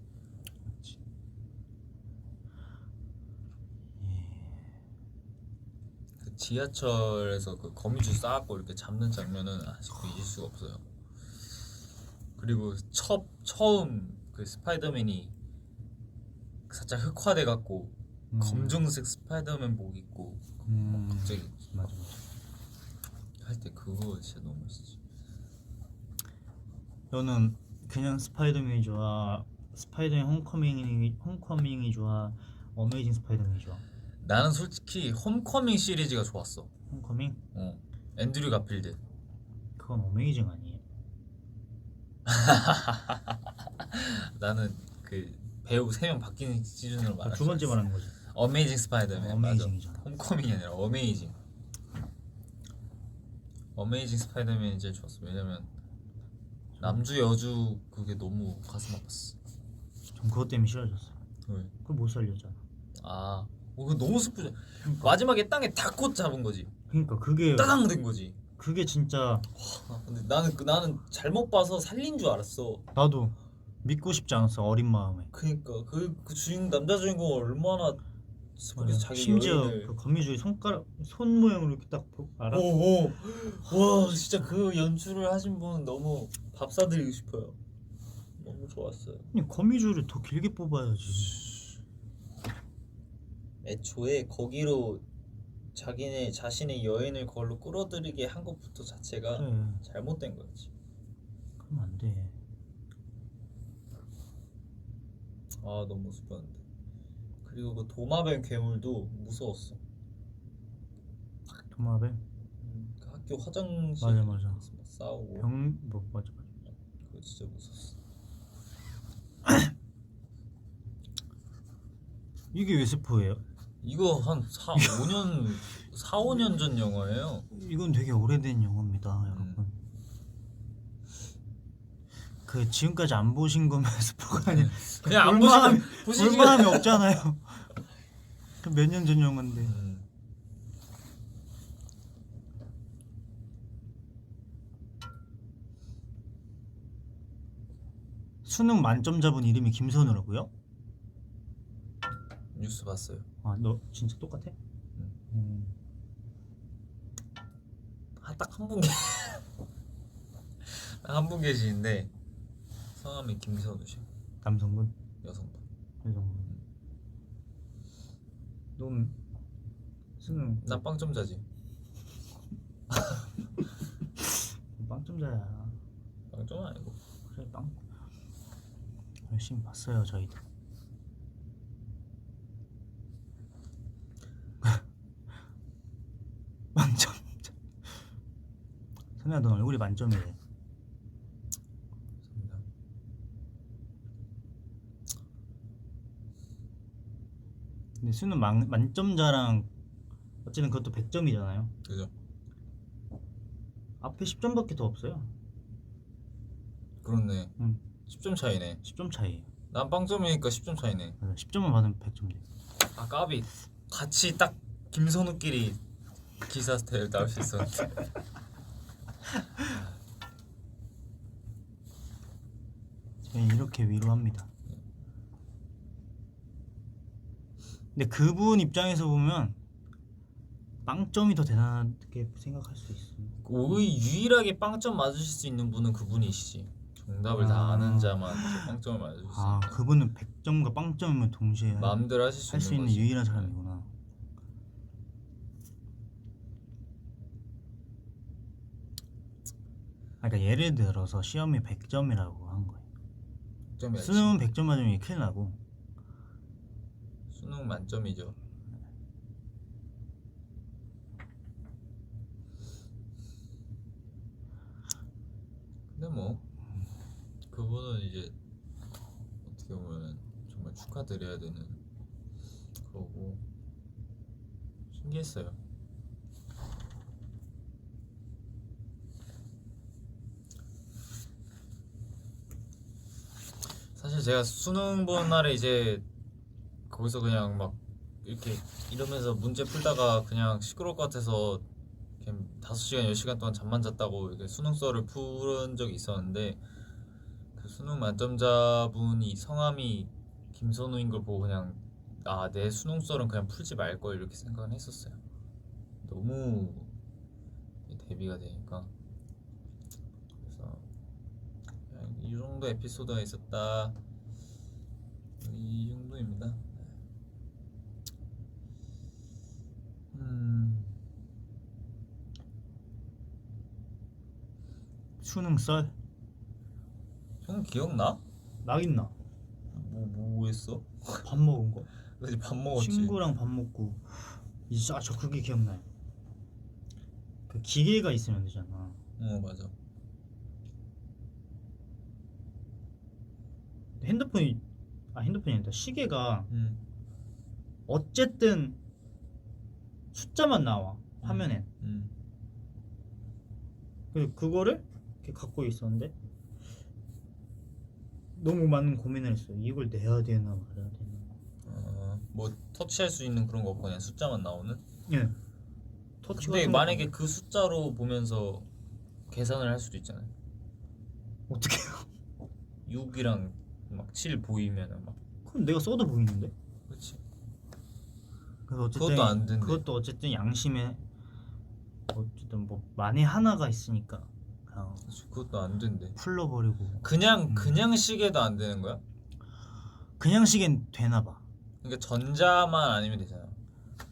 그 지하철에서 그 거미줄 쌓았고 이렇게 잡는 장면은 아직도 잊을 수가 없어요. 그리고 처음 그 스파이더맨이 살짝 흑화돼 갖고 검정색 스파이더맨 복 입고 갑자기 맞아. 할 때 그거 진짜 너무 멋있지. 너는 그냥 스파이더맨이 좋아? 스파이더맨 홈커밍이 좋아? 어메이징 스파이더맨이 좋아? 나는 솔직히 홈커밍 시리즈가 좋았어. 홈커밍? 앤드류 가필드. 그건 어메이징 아니에요? 나는 그 배우 3명 바뀌는 시즌으로 말할 두 번째 수 있어. 말하는 거지. 어메이징 스파이더맨. 어메이징이잖아. 맞아. 홈커밍이 아니라 어메이징. 어메이징 스파이더맨이 제일 좋았어. 왜냐면 남주 여주 그게 너무 가슴 아팠어. 전 그것 때문에 싫어졌어. 왜? 그걸 못 살렸잖아. 아, 그거 너무 슬프죠. 마지막에 땅에 탁 잡은 거지. 그러니까 그게 따당 된 거지. 그게 진짜 근데 나는 잘못 봐서 살린 줄 알았어. 나도 믿고 싶지 않았어 어린 마음에. 그니까 그 남자 주인공 얼마나 거기서 자기 심지어 여인을 그 거미줄이 손 모양으로 이렇게 딱 알아? 오오 와 진짜 그 연출을 하신 분 너무 밥 사드리고 싶어요. 너무 좋았어요. 아니 거미줄을 더 길게 뽑아야지. 애초에 거기로 자신의 여인을 걸로 끌어들이게 한 것부터 자체가 그래. 잘못된 거였지. 그럼 안 돼. 아 너무 슬펐는데. 그리고 그 도마뱀 괴물도 무서웠어. 도마뱀? 그 학교 화장실 맞아. 막 싸우고 맞아. 그거 진짜 무서웠어. 이게 왜 스포예요? 이거 한 4, 5년 전 영화예요. 이건 되게 오래된 영화입니다, 여러분. 그 지금까지 안 보신 거면 스포가 아니야. 그냥 안 보시면 보시지. 볼만함이 없잖아요. 몇 년 전 영화인데. 수능 만점자분 이름이 김선우라고요? 뉴스 봤어요. 아, 너 진짜 똑같아? 딱 한 분 한 분 계시는데 성함이 김선우씨. 남성분? 여성분. 여성분. 넌 수능 난 빵점자지. 빵점자야. 빵점 아니고. 그래 빵. 열심히 봤어요 저희도. 만점자. 선우야 넌 얼굴이 만점이래. 감사합니다. 근데 수능 만점자랑 어쨌든 그것도 100점이잖아요. 그죠? 앞에 10점밖에 더 없어요. 그렇네. 10점 차이네. 10점 차이. 난 빵점이니까 10점 차이네. 10점만 받으면 100점 돼. 아 까비. 같이 딱 김선우끼리 기사 스타일 나올 수 있었는데. 저희 이렇게 위로합니다. 근데 그분 입장에서 보면 빵점이 더 대단하게 생각할 수 있어. 거의 유일하게 빵점 맞으실 수 있는 분은 그분이시지. 정답을 다 아는 자만 빵점을 맞을 수 있어. 아 그분은 100점과 빵점을 동시에 마음대로 하실 할 수 수 있는 있는 거지. 유일한 사람이구나. 그러니까 예를 들어서 시험이 100점이라고 한 거예요. 점이 수능은 100점 맞으면 큰일 나고 수능 만점이죠. 근데 뭐 그분은 이제 어떻게 보면 정말 축하드려야 되는 거고 신기했어요. 사실 제가 수능 본 날에 이제 거기서 그냥 막 이렇게 이러면서 문제 풀다가 그냥 시끄러울 것 같아서 그냥 5시간 10시간 동안 잠만 잤다고 이렇게 수능서를 푸른 적이 있었는데 그 수능 만점자분이 성함이 김선우인 걸 보고 그냥 아 내 수능서는 그냥 풀지 말걸 이렇게 생각을 했었어요. 너무 대비가 되니까. 그래서 그냥 이 정도 에피소드가 있었다, 이 정도입니다. 수능 썰 형 기억나? 나긴 나. 뭐 했어? 밥 먹은 거. 그치 밥 먹었지. 친구랑 밥 먹고 이제 저 그게 기억나요. 그 기계가 있으면 되잖아. 맞아. 핸드폰이 아니다 시계가 음. 어쨌든 숫자만 나와 화면엔. 그거를 이렇게 갖고 있었는데 너무 많은 고민을 했어요. 이걸 내야 되나 말아야 되나. 뭐 터치할 수 있는 그런 거 없고 그냥 숫자만 나오는? 예. 터치 근데 같은 만약에 거 그 숫자로 보면서 계산을 할 수도 있잖아요. 어떻게? 6이랑 막 7 보이면은 막 그럼 내가 써도 보이는데. 그렇지. 그래서 어쨌든 그것도 안 된대. 그것도 어쨌든 양심에 어쨌든 뭐 만에 하나가 있으니까 그냥 그것도 안 된대. 풀러버리고. 그냥 시계도 안 되는 거야? 그냥 시계는 되나 봐. 그러니까 전자만 아니면 되잖아.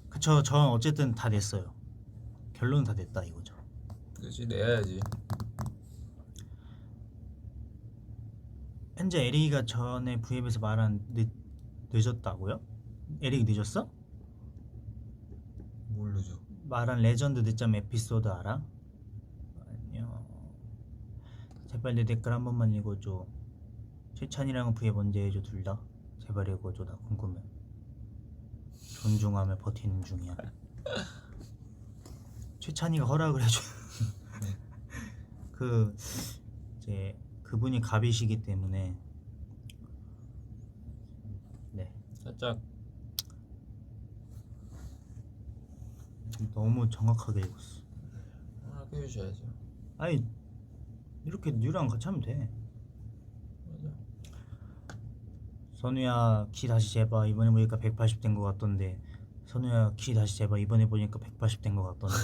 그쵸. 전 어쨌든 다 냈어요. 결론은 다 냈다 이거죠. 그렇지 내야지. 현재 에릭이가 전에 V앱에서 말한 늦었다고요? 에릭이 늦었어? 모르죠. 말한 레전드 늦잠 에피소드 알아? 아니요. 제발 내 댓글 한 번만 읽어줘. 최찬이랑은 V앱 언제 해줘 둘 다? 제발 읽어줘. 나 궁금해. 존중하며 버티는 중이야. 최찬이가 허락을 해줘. 그 이제 그분이 갑이시기 때문에 네 살짝 너무 정확하게 읽었어. 아껴주셔야죠. 아니 이렇게 뉴랑 같이 하면 돼. 맞아. 선우야 키 다시 재봐. 이번에 보니까 180 된 거 같던데. 선우야 키 다시 재봐. 이번에 보니까 180 된 거 같던데.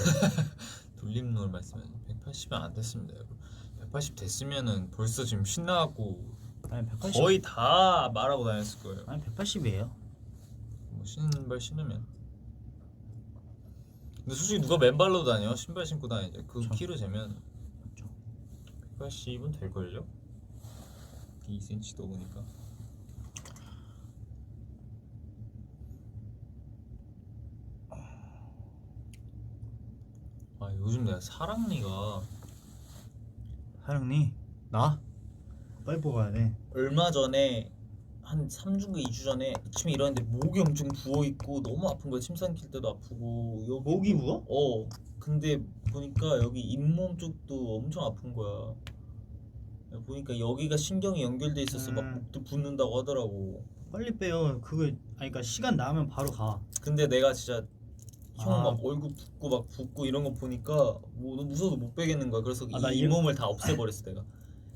돌림노을 말씀하세요. 180은 안 됐습니다, 여러분. 180 됐으면은 벌써 지금 신나갖고 아니 180 거의 다 말하고 다녔을 거예요. 아니 180이에요. 뭐 신발 신으면. 근데 솔직히 누가 맨발로 다녀? 신발 신고 다니죠. 그 그쵸. 키로 재면 그쵸. 180은 될걸요? 2cm 더 보니까. 아 요즘 내가 사랑니가 사랑니 나 빨리 뽑아야 돼. 얼마 전에 한 3주인가 2주 전에 아침에 일어났는데 목이 엄청 부어있고 너무 아픈 거야. 침 삼킬 때도 아프고 여기 목이 부어? 근데 보니까 여기 잇몸 쪽도 엄청 아픈 거야. 보니까 여기가 신경이 연결돼 있어서 막 목도 붓는다고 하더라고. 빨리 빼요. 그거 아니 그러니까 시간 나면 바로 가. 근데 내가 진짜 형 아. 막 얼굴 붓고 막 붓고 이런 거 보니까 뭐 너무 무서워서 못 빼겠는 거야. 그래서 아, 나 이 잇몸을 다 없애버렸어 내가.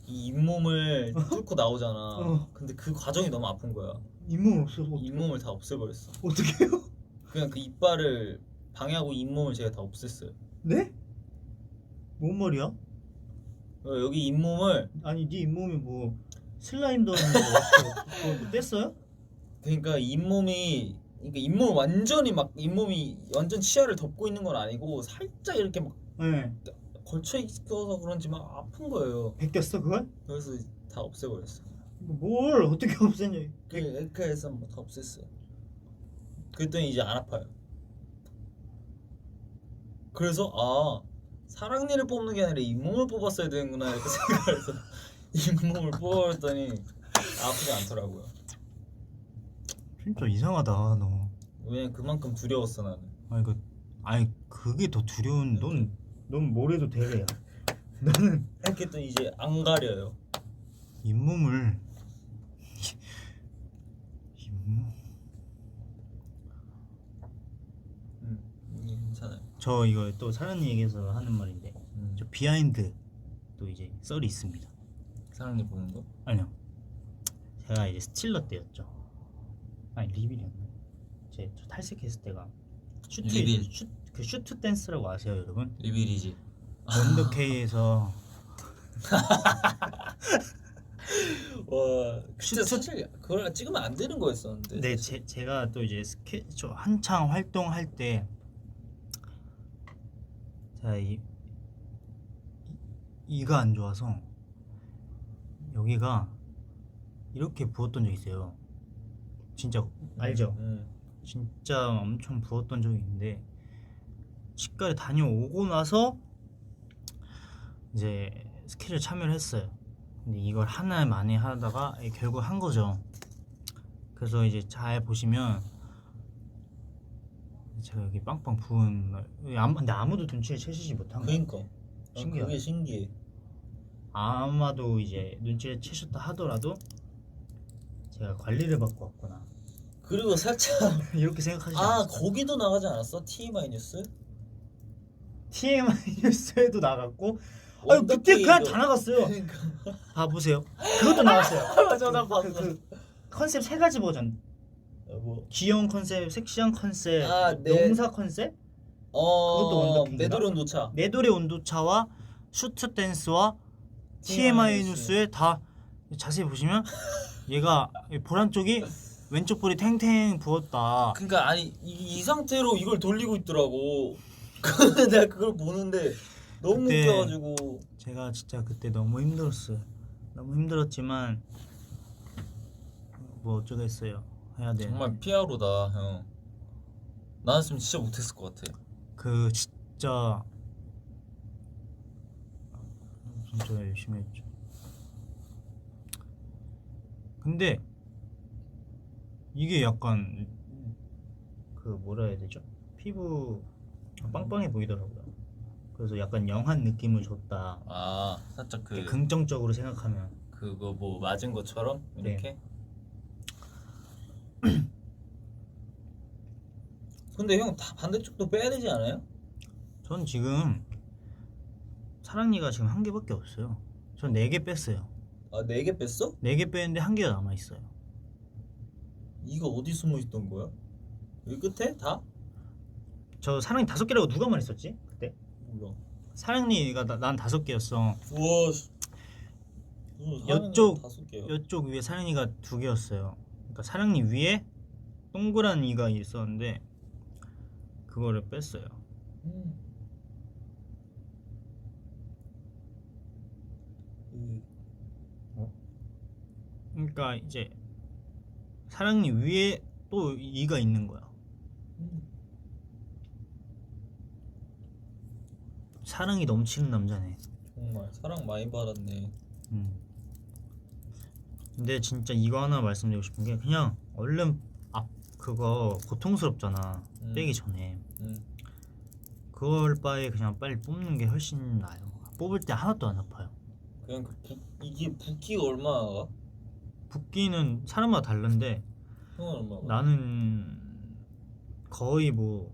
이 잇몸을 뚫고 나오잖아. 어. 근데 그 과정이 너무 아픈 거야. 잇몸 없어서 잇몸을 다 없애버렸어. 어떡해요? 그냥 그 이빨을 방해하고 잇몸을 제가 다 없앴어요. 네? 뭔 말이야? 여기 잇몸을 아니 네 잇몸이 뭐 슬라임 넣는 거 어떻게 그거 뭐 뗐어요? 그러니까 잇몸이 그러니까 잇몸 완전히 막 잇몸이 완전 치아를 덮고 있는 건 아니고 살짝 이렇게 막 네. 걸쳐 있어서 그런지 막 아픈 거예요. 벗겼어 그걸? 그래서 다 없애버렸어. 뭘 어떻게 없애냐? 그 에크에서 뭐 다 없앴어요. 그랬더니 이제 안 아파요. 그래서 아 사랑니를 뽑는 게 아니라 잇몸을 뽑았어야 되는구나 이렇게 생각해서 잇몸을 뽑아버렸더니 아프지 않더라고요. 진짜 이상하다 너. 왜냐면 그만큼 두려웠어 나는. 아니 그게 더 두려운. 넌 뭘 해도 되래야. 나는 이렇게 했더니 이제 안 가려요. 잇몸을 잇몸 괜찮아요. 저 이거 또 사랑니 얘기해서 하는 말인데 저 비하인드 또 이제 썰이 있습니다. 사랑니 보는 거? 아니요. 제가 이제 스틸러 때였죠. 아니 리빌이었나? 저 탈색했을 때가 리빌. 그 슈트 댄스라고 아세요 여러분? 리빌이지. 원더케이에서 와 진짜 사실 그걸 찍으면 안 되는 거였었는데. 네, 제가 또 이제 저 한창 활동할 때 제가 이가 안 좋아서 여기가 이렇게 부었던 적이 있어요. 진짜 알죠? 진짜 엄청 부었던 적이 있는데 치과를 다녀오고 나서 이제 스케줄 참여를 했어요. 근데 이걸 하나 만에 하다가 결국 한 거죠. 그래서 이제 잘 보시면 제가 여기 빵빵 부은 근데 아무도 눈치를 채시지 못한 거예요. 그러니까 신기하다. 그게 신기해. 아마도 이제 눈치를 채셨다 하더라도 제가 관리를 받고 왔구나 그리고 살짝 이렇게 생각하시지 아 않았어요? 거기도 나가지 않았어? TMI 뉴스? TMI 뉴스에도 나갔고 그때 그냥 다 나갔어요. 그러니까 봐 보세요. 그것도 나왔어요. 맞아 나 봤어. 그 컨셉 세 가지 버전. 뭐 귀여운 컨셉, 섹시한 컨셉, 아, 네. 용사 컨셉, 그것도 원더핑인가? 메돌 온도차. 내돌의 온도차와 슈트 댄스와 TMI 뉴스에 다 자세히 보시면 얘가 보란 쪽이 왼쪽 볼이 탱탱 부었다. 그러니까 아니 이 상태로 이걸 돌리고 있더라고. 내가 그걸 보는데 너무 그때 웃겨가지고. 제가 진짜 그때 너무 힘들었어요. 너무 힘들었지만 뭐 어쩌겠어요. 해야 돼. 정말 피아로다 형. 나였으면 진짜 못했을 것 같아. 그 진짜 열심히 했죠. 근데 이게 약간 그 뭐라 해야 되죠? 피부 빵빵해 보이더라고요. 그래서 약간 영한 느낌을 줬다. 아 살짝 그 긍정적으로 생각하면 그거 뭐 맞은 것처럼 이렇게. 근데 형 다 반대쪽도 빼야 되지 않아요? 전 지금 사랑니가 지금 한 개밖에 없어요. 전 4개 뺐어요. 아 4개 뺐어? 4개 뺐는데 한 개가 남아 있어요. 이거 어디 숨어 있던 거야? 여기 끝에 다? 저 사랑니 5개라고 누가 말했었지? 그때? 몰라. 사랑니가 난 5개였어. 우와. 이쪽 5개요. 이쪽 위에 사랑니가 2개였어요. 그러니까 사랑니 위에 동그란 이가 있었는데 그거를 뺐어요. 그러니까 이제 사랑니 위에 또 이가 있는 거야. 사랑이 넘치는 남자네. 정말 사랑 많이 받았네. 근데 진짜 이거 하나 말씀드리고 싶은 게 그냥 얼른 그거 고통스럽잖아. 빼기 전에. 그걸 바에 그냥 빨리 뽑는 게 훨씬 나아요. 뽑을 때 하나도 안 아파요. 그냥 이게 붓기가 얼마나? 붓기는 사람마다 다른데 형은 얼마나? 나는 거의 뭐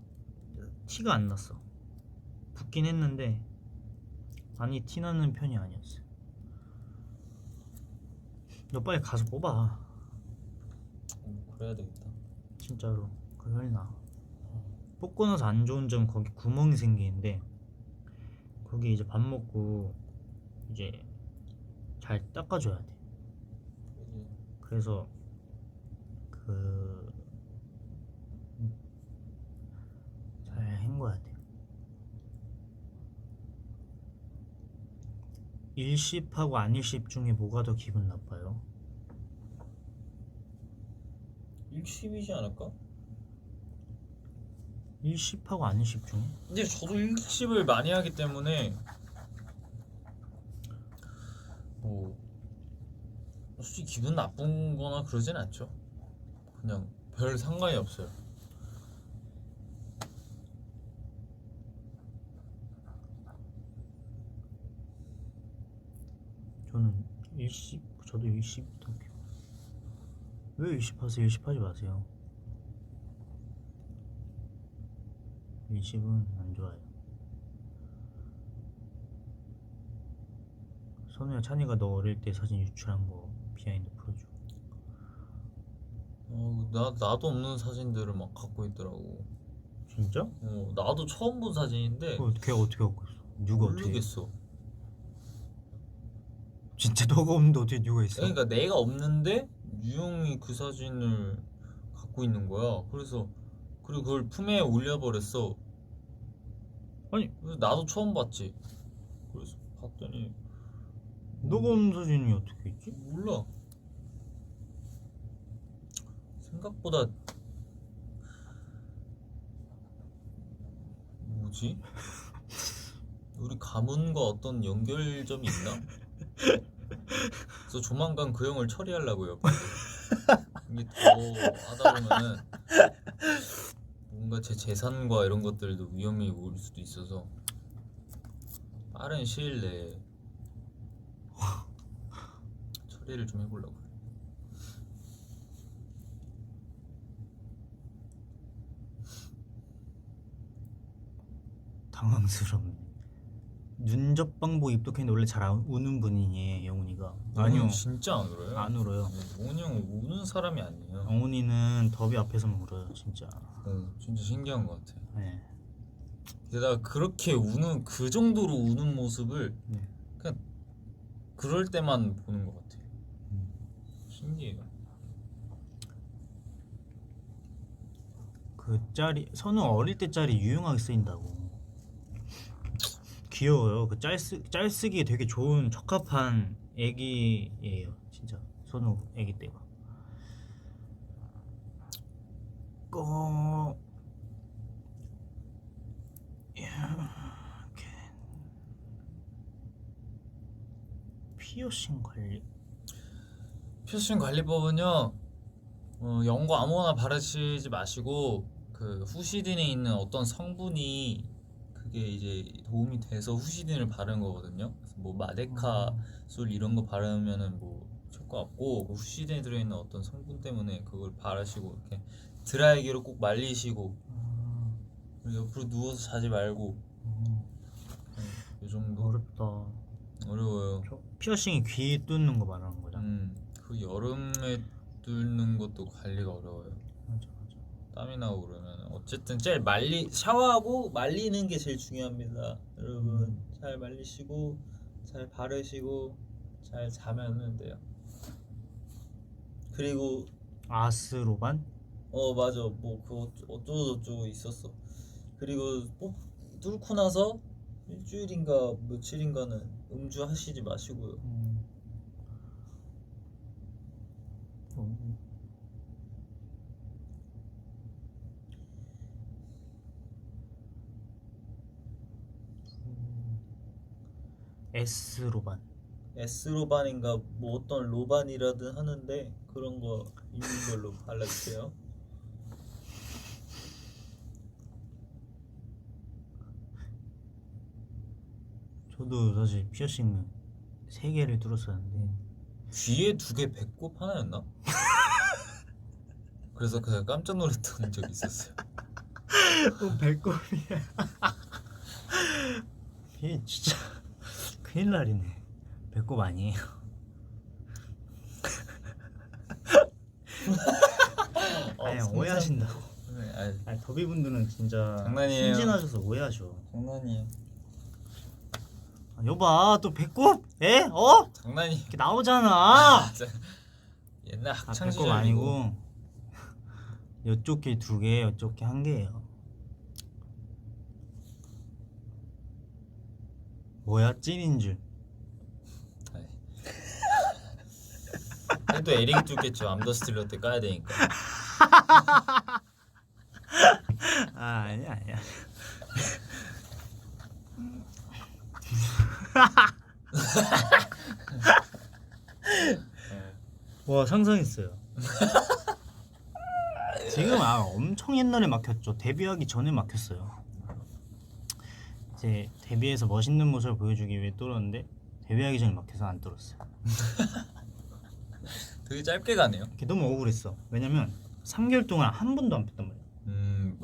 티가 안 났어. 붓긴 했는데 많이 티나는 편이 아니었어요. 너 빨리 가서 뽑아. 그래야 되겠다. 진짜로 그게 훨씬 나아. 뽑고 나서 안 좋은 점 거기 구멍이 생기는데 거기 이제 밥 먹고 이제 잘 닦아줘야 돼. 그래서 잘 헹궈야 돼. 일십하고 안일십 중에 뭐가 더 기분 나빠요? 일십이지 않을까? 일십하고 안일십 중에? 근데 저도 일십을 많이 하기 때문에 뭐 솔직히 기분 나쁜 거나 그러진 않죠. 그냥 별 상관이 없어요. 저는 일십, 저도 일십부터 왜 일십하세요? 일십하지 마세요. 일십은 안 좋아요. 선우야, 찬이가 너 어릴 때 사진 유출한 거 비하인드 풀어줘. 나도 없는 사진들을 막 갖고 있더라고. 진짜? 나도 처음 본 사진인데 걔가 어떻게 갖고 있어? 누가 어떻게? 모르겠어. 진짜 너가 없는데 어떻게 누가 있어? 그러니까 내가 없는데 유형이 그 사진을 갖고 있는 거야. 그리고 그걸 품에 올려버렸어. 아니, 그래서 나도 처음 봤지. 그래서 봤더니 너가 없는 사진이 어떻게 있지? 몰라. 생각보다 뭐지? 우리 가문과 어떤 연결점이 있나? 그래서 조만간 그 형을 처리하려고요. 이게 더 하다 보면은 뭔가 제 재산과 이런 것들도 위험이 올 수도 있어서 빠른 시일 내에 처리를 좀 해보려고요. 당황스럽네. 눈접방보 입덕했는데 원래 잘 우는 분이니 영훈이가. 아니요, 진짜 안 울어요. 안 울어요. 영훈이 형은 우는 사람이 아니에요. 영훈이는 더비 앞에서만 울어요, 진짜. 진짜 신기한 것 같아. 네. 게다가 그렇게 우는 그 정도로 우는 모습을 네. 그냥 그럴 때만 보는 것 같아. 신기해요. 그 짤이 선우 어릴 때 짤이 유용하게 쓰인다고. 귀여워요. 그 짤쓰기에 되게 좋은 적합한 애기예요, 진짜. 선우 애기 때가. 이렇게 피어싱 관리. 피어싱 관리법은요, 연고 아무거나 바르시지 마시고 그 후시딘에 있는 어떤 성분이 그 그게 이제 도움이 돼서 후시딘을 바른 거거든요. 그래서 뭐 마데카 술 이런 거 바르면은 뭐 효과 없고 그 후시딘에 들어있는 어떤 성분 때문에 그걸 바르시고 이렇게 드라이기로 꼭 말리시고 그리고 옆으로 누워서 자지 말고 이 정도. 어렵다. 어려워요. 피어싱이 귀 뚫는 거 말하는 거잖아. 그 여름에 뚫는 것도 관리가 어려워요. 맞아. 땀이 나고 그러면 어쨌든 제일 샤워하고 말리는 게 제일 중요합니다. 여러분 잘 말리시고 잘 바르시고 잘 자면은 돼요. 그리고 아스로반? 맞아 뭐 그거 어쩌고저쩌고 있었어. 그리고 꼭 뚫고 나서 일주일인가 며칠인가는 음주 하시지 마시고요. S로반. S로반인가 뭐 어떤 로반이라든 하는데 그런 거 있는 걸로 발라주세요. 저도 사실 피어싱 3개를 뚫었었는데 귀에 2개 배꼽 하나였나? 그래서 그냥 깜짝 놀랐던 적이 있었어요. 배꼽이야. 이게 진짜 큰일 날이네. 배꼽 아니에요. 아니 오해하신다고. 아니 더비분들은 진짜 장난이에요. 순진하셔서 오해하셔. 장난이에요. 여봐 또 배꼽? 에? 어? 장난이. 이렇게 나오잖아. 옛날 아, 학창 배꼽 시절 아니고 이쪽 귀 2개, 이쪽 귀 1개예요. 뭐야 찐인 줄. 또 에릭이 뚫겠죠. 암더스틸러 때 까야 되니까. 아니야. 와 상상했어요. 지금 엄청 옛날에 막혔죠. 데뷔하기 전에 막혔어요. 이제 데뷔해서 멋있는 모습을 보여주기 위해 뚫었는데 데뷔하기 전에 막혀서 안 뚫었어요. 되게 짧게 가네요. 그게 너무 억울했어. 왜냐면 3개월 동안 한 번도 안 뺐단 말이야.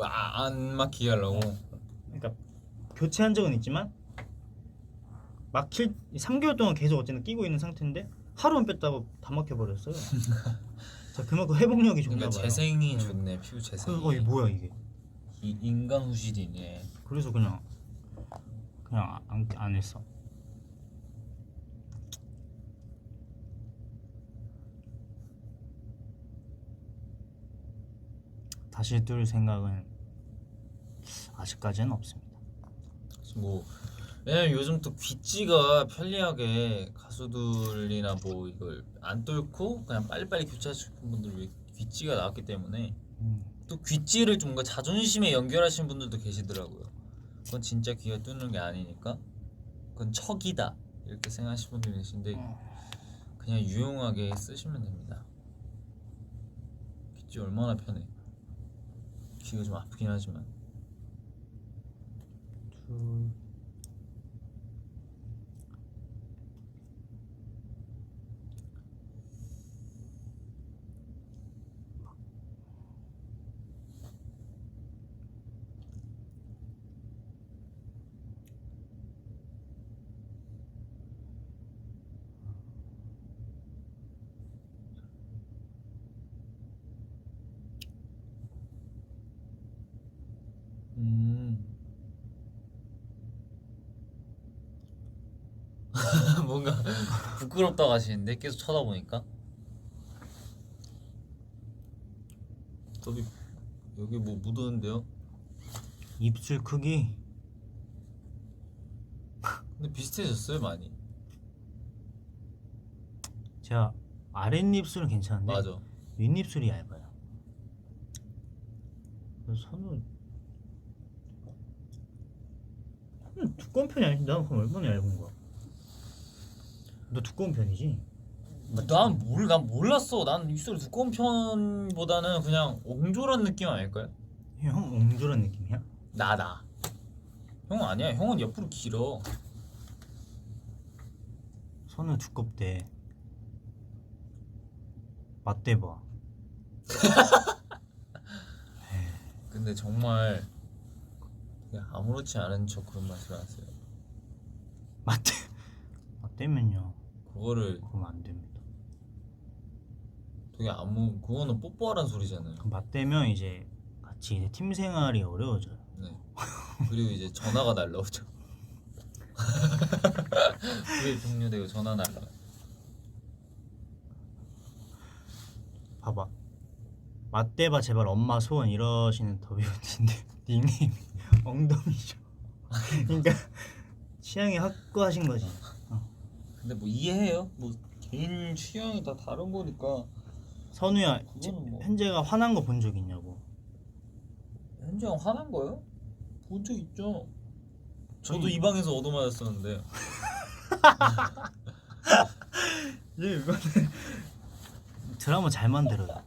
안 막히게 하려고. 그러니까 교체한 적은 있지만 막힐 3개월 동안 계속 어쨌든 끼고 있는 상태인데 하루만 뺐다고 다 막혀버렸어요. 자, 그만큼 회복력이 좋나 그러니까 봐요. 재생이 좋네. 피부 재생이. 그래서 이게 뭐야 이게. 인간 후시딘이네. 그래서 그냥 안 했어. 다시 뚫을 생각은 아직까지는 없습니다. 뭐 왜냐면 요즘 또 귀찌가 편리하게 가수들이나 뭐 이걸 안 뚫고 그냥 빨리빨리 교체하시는 분들 위해 귀찌가 나왔기 때문에 또 귀찌를 좀 뭔가 자존심에 연결하시는 분들도 계시더라고요. 그건 진짜 귀가 뚫는 게 아니니까 그건 척이다 이렇게 생각하시는 분들이 계신데 그냥 유용하게 쓰시면 됩니다. 귀찌 얼마나 편해. 귀가 좀 아프긴 하지만. 뭔가 부끄럽다고 하시는데 계속 쳐다보니까. 여기 뭐 묻었는데요? 입술 크기 근데 비슷해졌어요 많이. 제가 아랫입술은 괜찮은데 맞아. 윗입술이 얇아요. 그래서 손은 두꺼운 편이 아닌데 난 그럼 얼마나 얇은 거야? 너 두꺼운 편이지? 난 몰랐어. 난 입술이 두꺼운 편보다는 그냥 옹졸한 느낌 아닐까요? 형 옹졸한 느낌이야? 나 형은 아니야. 형은 옆으로 길어. 선우 두껍대. 맞대봐. 근데 정말 그냥 아무렇지 않은 척 그런 말씀 하세요. 맞대면요. 그거를 그러면 안 됩니다. 되게 그거는 뽀뽀하란 소리잖아요. 그럼 맞대면 이제 같이 이제 팀 생활이 어려워져요. 네. 그리고 이제 전화가 날라오죠. 불이 종료되고 전화 날라. 봐봐. 맞대봐 제발 엄마 소원 이러시는 더비우트인데 닉네임이 엉덩이죠. 그러니까 취향이 확고하신 거지. 근데 뭐 이해해요. 뭐 개인 취향이 다 다른 거니까. 선우야, 그거는 뭐. 현재가 화난 거 본 적 있냐고. 현재 형 화난 거요? 본 적 있죠. 저도 아니, 이 방에서 얻어맞았었는데. 이거는 드라마 잘 만들어요.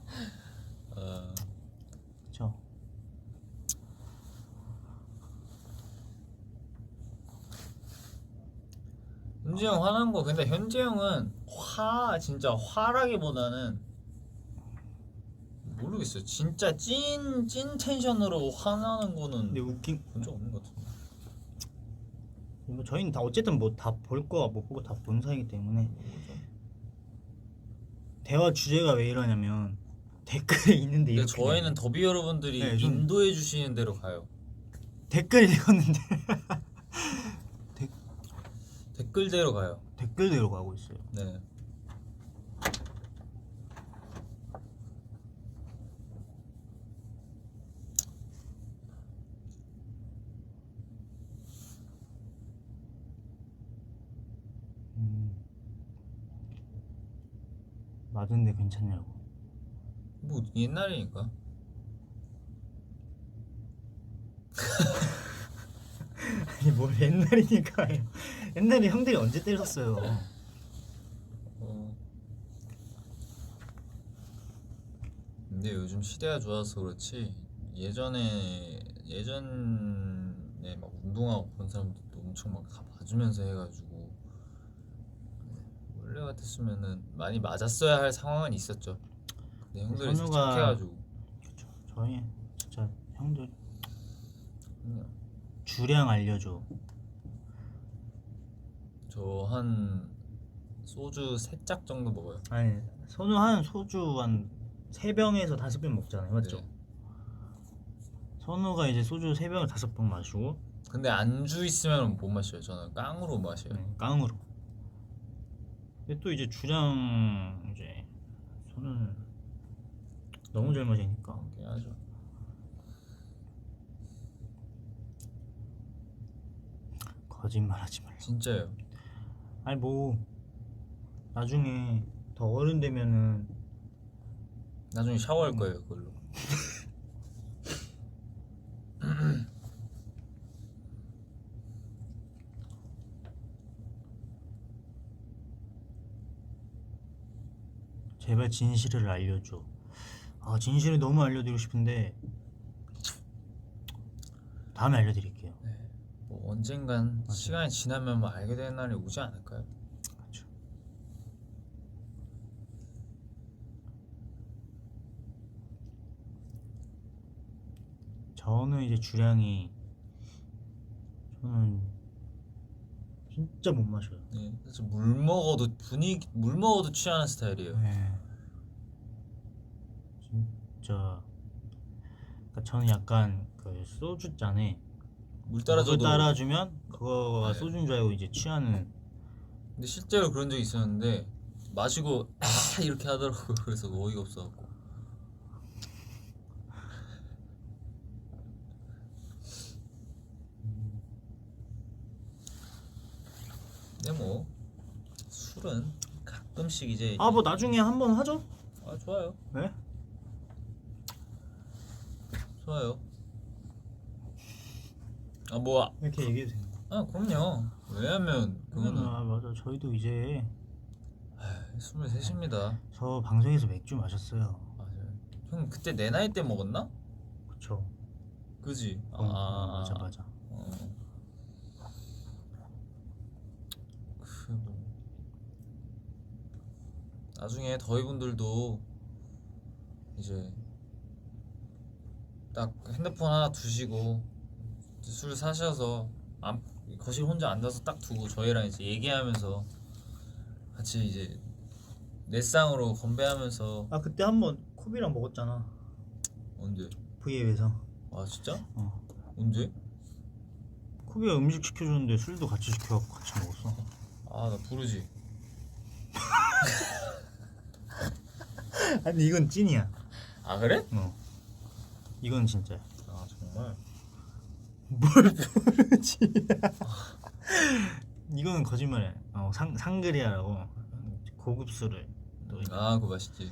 그렇죠. 현재 형 화난 거 근데 현재 형은 진짜 화라기보다는 모르겠어요. 진짜 찐 텐션으로 화나는 거는 근데 웃긴 본 적 없는 것 같은데. 뭐 저희는 다 어쨌든 뭐 다 볼 거 못 보고 다 본 사이기 때문에 대화 주제가 왜 이러냐면 댓글에 있는데 근데 이렇게 저희는 더비 여러분들이 네, 좀- 인도해 주시는 대로 가요. 댓글 읽었는데 댓글대로 가요. 댓글대로 가고 있어요. 네. 맞은데 괜찮냐고. 뭐 옛날이니까. 아니 뭘 옛날이니까요. 옛날에 형들이 언제 때렸어요. 근데 요즘 시대가 좋아서 그렇지 예전에 막 운동하고 그런 사람들도 엄청 막 다 봐주면서 해가지고 원래 같았으면은 많이 맞았어야 할 상황은 있었죠. 근데 형들이 선우가- 착해가지고 그렇죠. 저희 진짜 형들 그냥 주량 알려줘. 저 한 소주 3짝 정도 먹어요. 아니 선우 한 소주 한 3병에서 5병 먹잖아요. 맞죠? 네. 선우가 이제 소주 3병을 5병 마시고 근데 안주 있으면 못 마셔요. 저는 깡으로 마셔요. 깡으로. 근데 또 이제 주량 이제 선우는 너무 잘 마시니까 그렇게 하죠. 거짓말하지 말라. 진짜요. 아니 뭐 나중에 더 어른 되면은 나중에 샤워할 거예요 그걸로. 제발 진실을 알려줘. 아 진실을 너무 알려드리고 싶은데 다음에 알려드릴게요. 뭐 언젠간 시간이 지나면 뭐 알게 되는 날이 오지 않을까요? 그렇죠. 저는 이제 주량이 저는 진짜 못 마셔요. 네, 그래서 물 먹어도 취하는 스타일이에요. 네. 진짜 그러니까 저는 약간 그 소주 잔에 물 물을 따라줘도. 따라주면 그거가 네. 소주인 줄 알고 이제 취하는. 근데 실제로 그런 적이 있었는데 마시고 이렇게 하더라고요. 그래서 어이가 없어갖고. 근데 뭐 술은 가끔씩 이제 아 뭐 나중에 한번 하죠. 좋아요. 네? 좋아요. 뭐 이렇게 얘기해도 되는 거. 그럼요. 왜냐면 그거는 아 맞아. 저희도 이제 23입니다. 저 방송에서 맥주 마셨어요. 맞아요. 형 그때 내 나이 때 먹었나? 그쵸. 그지? 맞아 맞아. 뭐 나중에 더위분들도 이제 딱 핸드폰 하나 두시고 술 사셔서 거실 혼자 앉아서 딱 두고 저희랑 이제 얘기하면서 같이 이제 넷상으로 건배하면서. 아 그때 한번 코비랑 먹었잖아. 언제? V앱에서. 아 진짜? 어. 언제? 코비가 음식 시켜줬는데 술도 같이 시켜갖고 같이 먹었어. 아 나 부르지. 아니 이건 찐이야. 아 그래? 어. 이건 진짜야. 아 정말? 뭘 모르지? 이거는 거짓말이야. 상그리아라고 고급 술을. 아 그거 맛있지.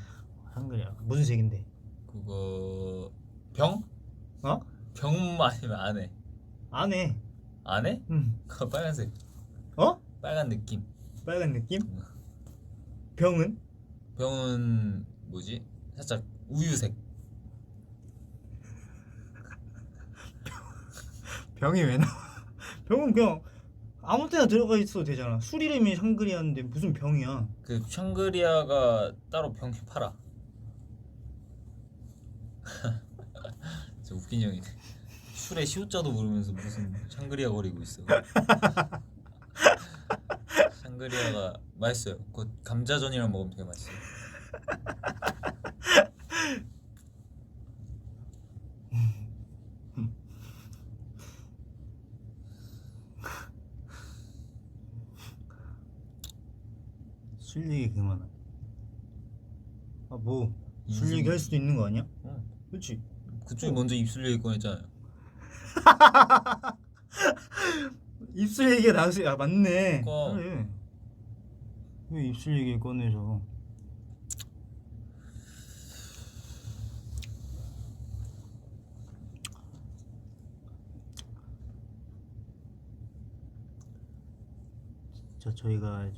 상그리아 무슨 색인데? 그거 병? 어? 병 아니면 안에? 안에. 안에? 응. 그거 빨간색. 어? 빨간 느낌. 빨간 느낌? 병은? 병은 뭐지? 살짝 우유색. 병이 왜 나와? 병은 그냥 아무 때나 들어가 있어도 되잖아. 술 이름이 샹그리아인데 무슨 병이야? 그 샹그리아가 따로 병 팔아. 진짜 웃긴 형이네. 술에 시우자도 모르면서 무슨 샹그리아 거리고 있어. 샹그리아가 맛있어요. 그 감자전이랑 먹으면 되게 맛있어요. 술 얘기 그만하. 아 뭐 술 무슨- 얘기 할 수도 있는 거 아니야? 어. 그렇지. 그쪽이 먼저 입술 얘기 꺼냈잖아요. 입술 얘기가 나왔어. 아 맞네. 그러니까. 그래. 왜 입술 얘기 꺼내서? 자 저희가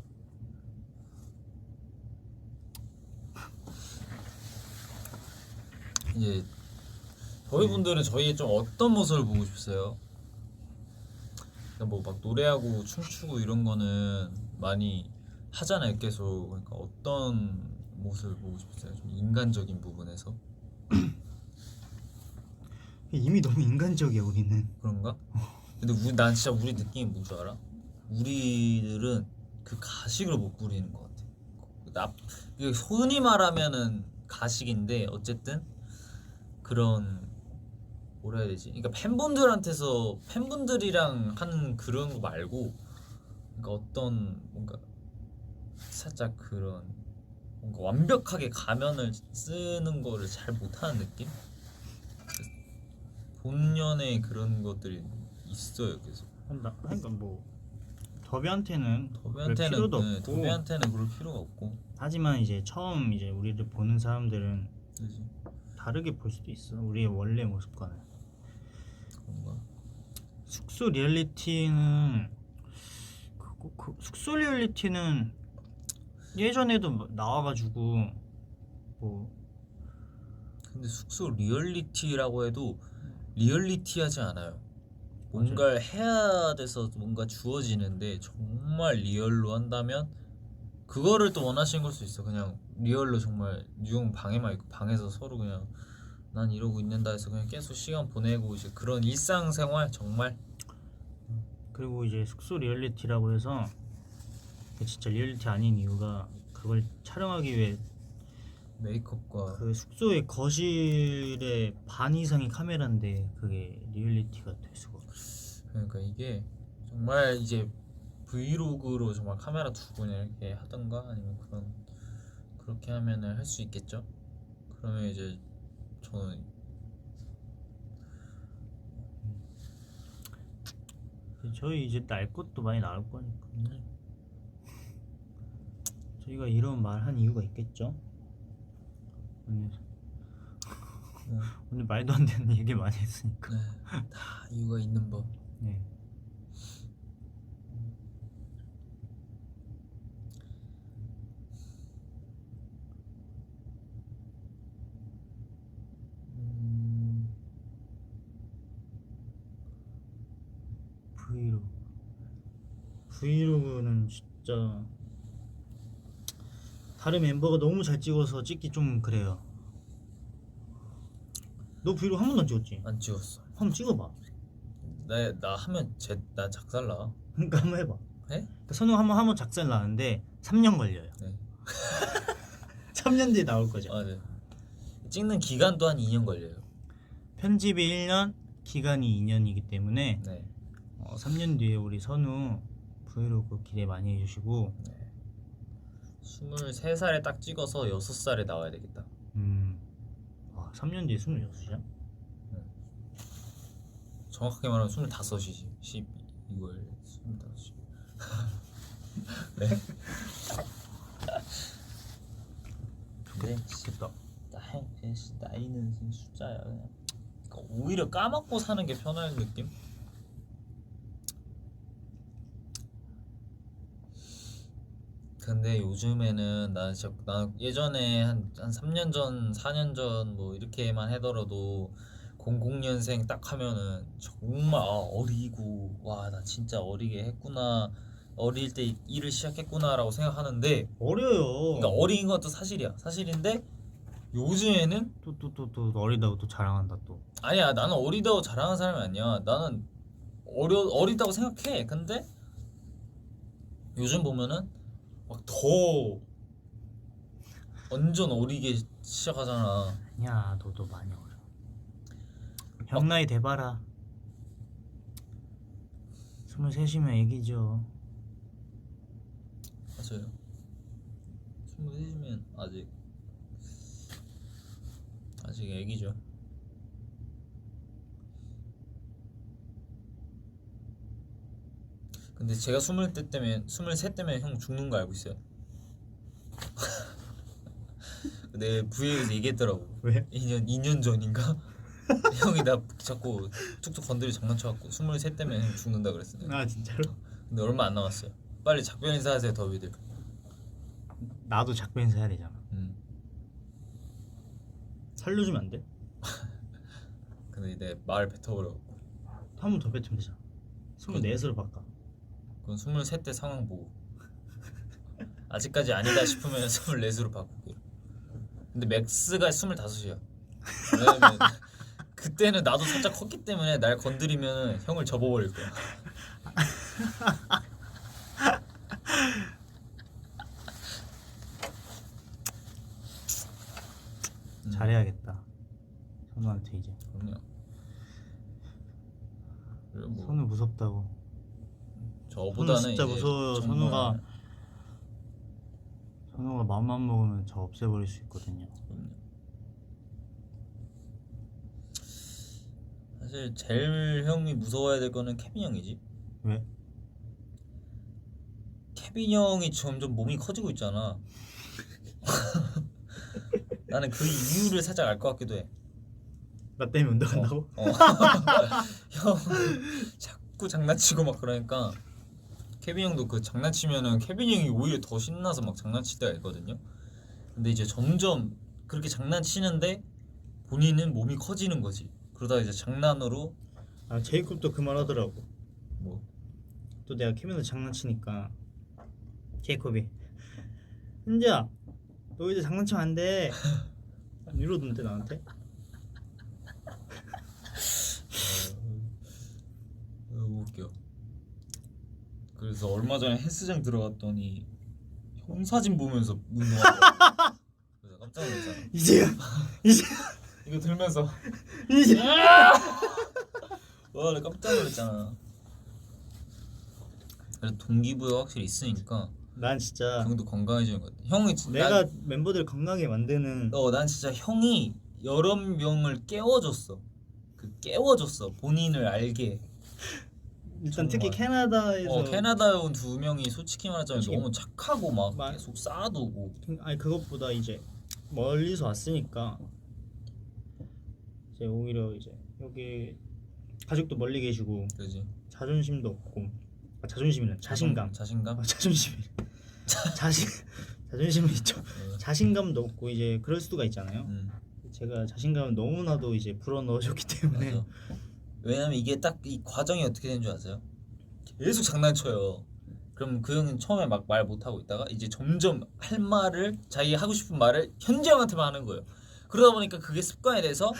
이제 저희 분들은 저희의 좀 어떤 모습을 보고 싶으세요? 뭐 막 노래하고 춤추고 이런 거는 많이 하잖아요 계속. 그러니까 어떤 모습을 보고 싶으세요? 좀 인간적인 부분에서 이미 너무 인간적이야 우리는. 그런가? 근데 난 진짜 우리 느낌이 뭔 줄 알아? 우리들은 그 가식을 못 부리는 것 같아. 이게 흔히 말하면은 가식인데 어쨌든 그런 뭐라 해야 되지? 그러니까 팬분들이랑 하는 그런 거 말고, 그러니까 어떤 뭔가 살짝 그런 뭔가 완벽하게 가면을 쓰는 거를 잘 못하는 느낌? 본연의 그런 것들이 있어요 계속. 그러니까 뭐 더비한테는 그럴 더비한테는 필요도 네, 없고. 더비한테는 그럴 필요가 없고. 하지만 이제 처음 이제 우리를 보는 사람들은 그지? 다르게 볼 수도 있어. 우리의 원래 모습과는. 그런가? 숙소 리얼리티는 숙소 리얼리티는 예전에도 나와가지고 뭐 근데 숙소 리얼리티라고 해도 리얼리티하지 않아요. 뭔가를 해야 돼서 뭔가 주어지는데 정말 리얼로 한다면 그거를 또 원하시는 걸 수 있어. 그냥 리얼로 정말 뉴욕 방에만 있고 방에서 서로 그냥 난 이러고 있는다 해서 그냥 계속 시간 보내고 이제 그런 일상생활 정말. 그리고 이제 숙소 리얼리티라고 해서 그게 진짜 리얼리티 아닌 이유가 그걸 촬영하기 위해 메이크업과 그 숙소의 거실의 반 이상이 카메라인데 그게 리얼리티가 될 수가 없어. 그러니까 이게 정말 이제 브이로그로 정말 카메라 두고 그냥 이렇게 하던가 아니면 그렇게 하면은 할 수 있겠죠. 그러면 이제 저는 저희 이제 날 것도 많이 나올 거니까 저희가 이런 말 한 이유가 있겠죠. 오늘 말도 안 되는 얘기 많이 했으니까. 네, 다 이유가 있는 법. 네. 브이로그는 진짜 다른 멤버가 너무 잘 찍어서 찍기 좀 그래요. 너 브이로그 한 번도 안 찍었지? 안 찍었어. 한번 찍어봐. 나 하면 나 작살나. 그러니까 한번 해봐. 해? 그러니까 선우 한번 작살 나는데 3년 걸려요. 네. 3년 뒤에 나올 거죠. 아 네. 찍는 기간도 한 2년 걸려요. 편집이 1년, 기간이 2년이기 때문에 네. 3년 뒤에 우리 선우 브이로그 기대 많이 해주시고. 23살에 딱 찍어서 6살에 나와야 되겠다. 3년 뒤에 26이야? 정확하게 말하면 25이지. 12월 25시. 네. 네, 좋겠다. 나이는 숫자야. 그냥. 그러니까 오히려 까먹고 사는 게 편한 느낌? 근데 요즘에는 나는 예전에 한 3년 전, 4년 전 뭐 이렇게만 하더라도 00년생 딱 하면은 정말 어리고 와 나 진짜 어리게 했구나, 어릴 때 일을 시작했구나라고 생각하는데, 어려요. 그러니까 어린 것도 사실인데 요즘에는 또 어리다고 또 자랑한다 또. 아니야, 나는 어리다고 자랑하는 사람이 아니야. 나는 어리다고 생각해. 근데 요즘 보면은 막 더 완전 어리게 시작하잖아. 아니야, 너도 많이 어려. 형 나이 돼봐라. 23이면 애기죠. 맞아요. 23이면 아직 애기죠. 근데 제가 23 때면 형 죽는 거 알고 있어요? 내 부에서 얘기했더라고. 왜? 2년 전인가? 형이 나 자꾸 툭툭 건드려 장난쳐갖고 23 때면 형 죽는다 그랬어요. 아 진짜로? 근데 얼마 안 남았어요. 빨리 작별 인사하세요, 더비들. 나도 작별 인사 해야 되잖아. 살려주면 안 돼? 근데 내 말 뱉어버려갖고. 한 번 더 뱉으면 되잖아. 24으로 바꿔. 그건 23 때 상황 보고. 아직까지 아니다 싶으면 24으로 바꿀게요. 근데 맥스가 25이야. 왜냐면 그때는 나도 살짝 컸기 때문에 날 건드리면 형을 접어버릴 거야. 잘해야겠다. 선우한테 이제. 그럼요. 그리고 뭐 선우 무섭다고. 저보다는 선우 진짜 이제 무서워요. 정말- 선우가 마음만 먹으면 저 없애버릴 수 있거든요. 그럼요. 사실 제일 형이 무서워야 될 거는 케빈 형이지. 왜? 케빈 형이 점점 몸이 커지고 있잖아. 나는 그 이유를 살짝 알 것 같기도 해. 나 때문에 운동한다고? 형 자꾸 장난치고 막 그러니까 케빈 형도 그 장난치면은 케빈 형이 오히려 더 신나서 막 장난칠 때가 있거든요. 근데 이제 점점 그렇게 장난치는데 본인은 몸이 커지는 거지. 그러다 이제 장난으로 아 제이콥도 그 말 하더라고. 뭐 또 내가 케빈을 장난치니까 제이콥이 은지야 너 이제 장난치면 안 돼. 이러던데 나한테. 너무 웃겨. 그래서 얼마 전에 헬스장 들어갔더니 형 사진 보면서 운동하더라고. 그래서 깜짝 놀랐잖아. 이제 이거 들면서 이제 와, 나 깜짝 놀랐잖아. 그래서 동기부여 확실히 있으니까 난 진짜 형도 건강해지는 것 같아. 형이 내가 멤버들 건강하게 만드는 난 진짜 형이 여러 명을 깨워줬어. 깨워줬어. 본인을 알게. 일단 정말. 특히 캐나다에서 캐나다에 온 2명이 솔직히 말하자면 솔직히 너무 착하고 막 마- 계속 쌓아두고. 아니 그것보다 이제 멀리서 왔으니까 이제 오히려 이제 여기 가족도 멀리 계시고 그지? 자존심도 없고 자존심이란 자신감 자신감? 자존심이 자존심은 있죠. 자신감도 없고 이제 그럴 수가 있잖아요. 제가 자신감을 너무나도 이제 불어넣어줬기 때문에 맞아. 왜냐면 이게 딱 이 과정이 어떻게 되는 줄 아세요? 계속 장난쳐요. 그럼 그 형은 처음에 막 말 못하고 있다가 이제 점점 할 말을 자기 하고 싶은 말을 현지 형한테만 하는 거예요. 그러다 보니까 그게 습관이 돼서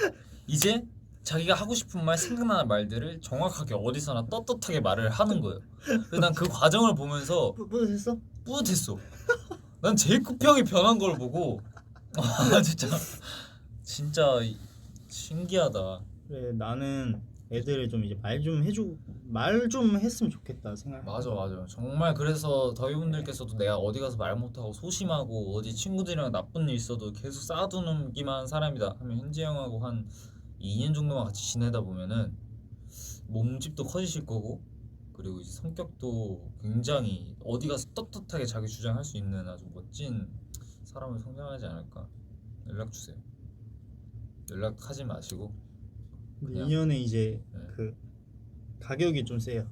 이제 자기가 하고 싶은 말 생각나는 말들을 정확하게 어디서나 떳떳하게 말을 하는 거예요. 그래서 난 그 과정을 보면서 뿌듯했어? 뿌듯했어. 난 제이콥 형이 변한 걸 보고 진짜 진짜 신기하다. 그래 나는 애들을 좀 이제 말 좀 했으면 좋겠다 생각. 맞아. 정말 그래서 더위분들께서도 내가 어디 가서 말 못하고 소심하고 어디 친구들이랑 나쁜 일 있어도 계속 쌓아두기만 한 사람이다 하면 현지 형하고 한 2년 정도만 같이 지내다 보면은 몸집도 커지실 거고 그리고 이제 성격도 굉장히 어디 가서 떳떳하게 자기 주장할 수 있는 아주 멋진 사람을 성장하지 않을까. 연락 주세요. 연락하지 마시고 근데 그냥- 2년에 이제 네. 그 가격이 좀 세요.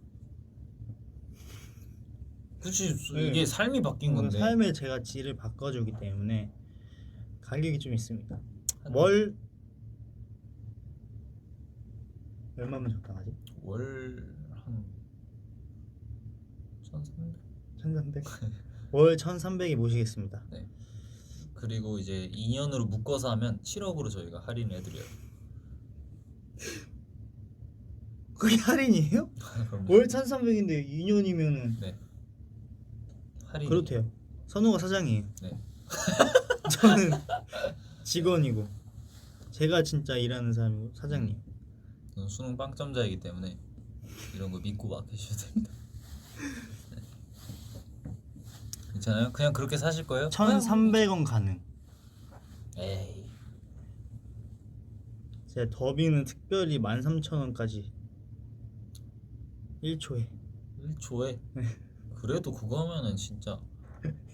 그치 네. 이게 삶이 바뀐 건데 삶의 제가 질을 바꿔주기 때문에 가격이 좀 있습니다. 한- 월 얼마면 적당하지? 월한 1,300. 1,300. 월 1,300이 모시겠습니다. 그리고 이제 2년으로 묶어서 하면 7억으로 저희가 할인해드려요. 그게 할인이에요? 그럼 월 1,300인데 2년이면은 할인. 그렇대요. 선우가 사장이에요. 네. 저는 직원이고 제가 진짜 일하는 사람이고 사장님. 저는 수능 빵점자이기 때문에 이런 거 믿고 맡기셔도 됩니다. 네. 괜찮아요? 그냥 그렇게 사실 거예요? 1,300원 가능. 에이. 제 더비는 특별히 13,000원까지 1초에 1초에 네. 그래도 그거 하면은 진짜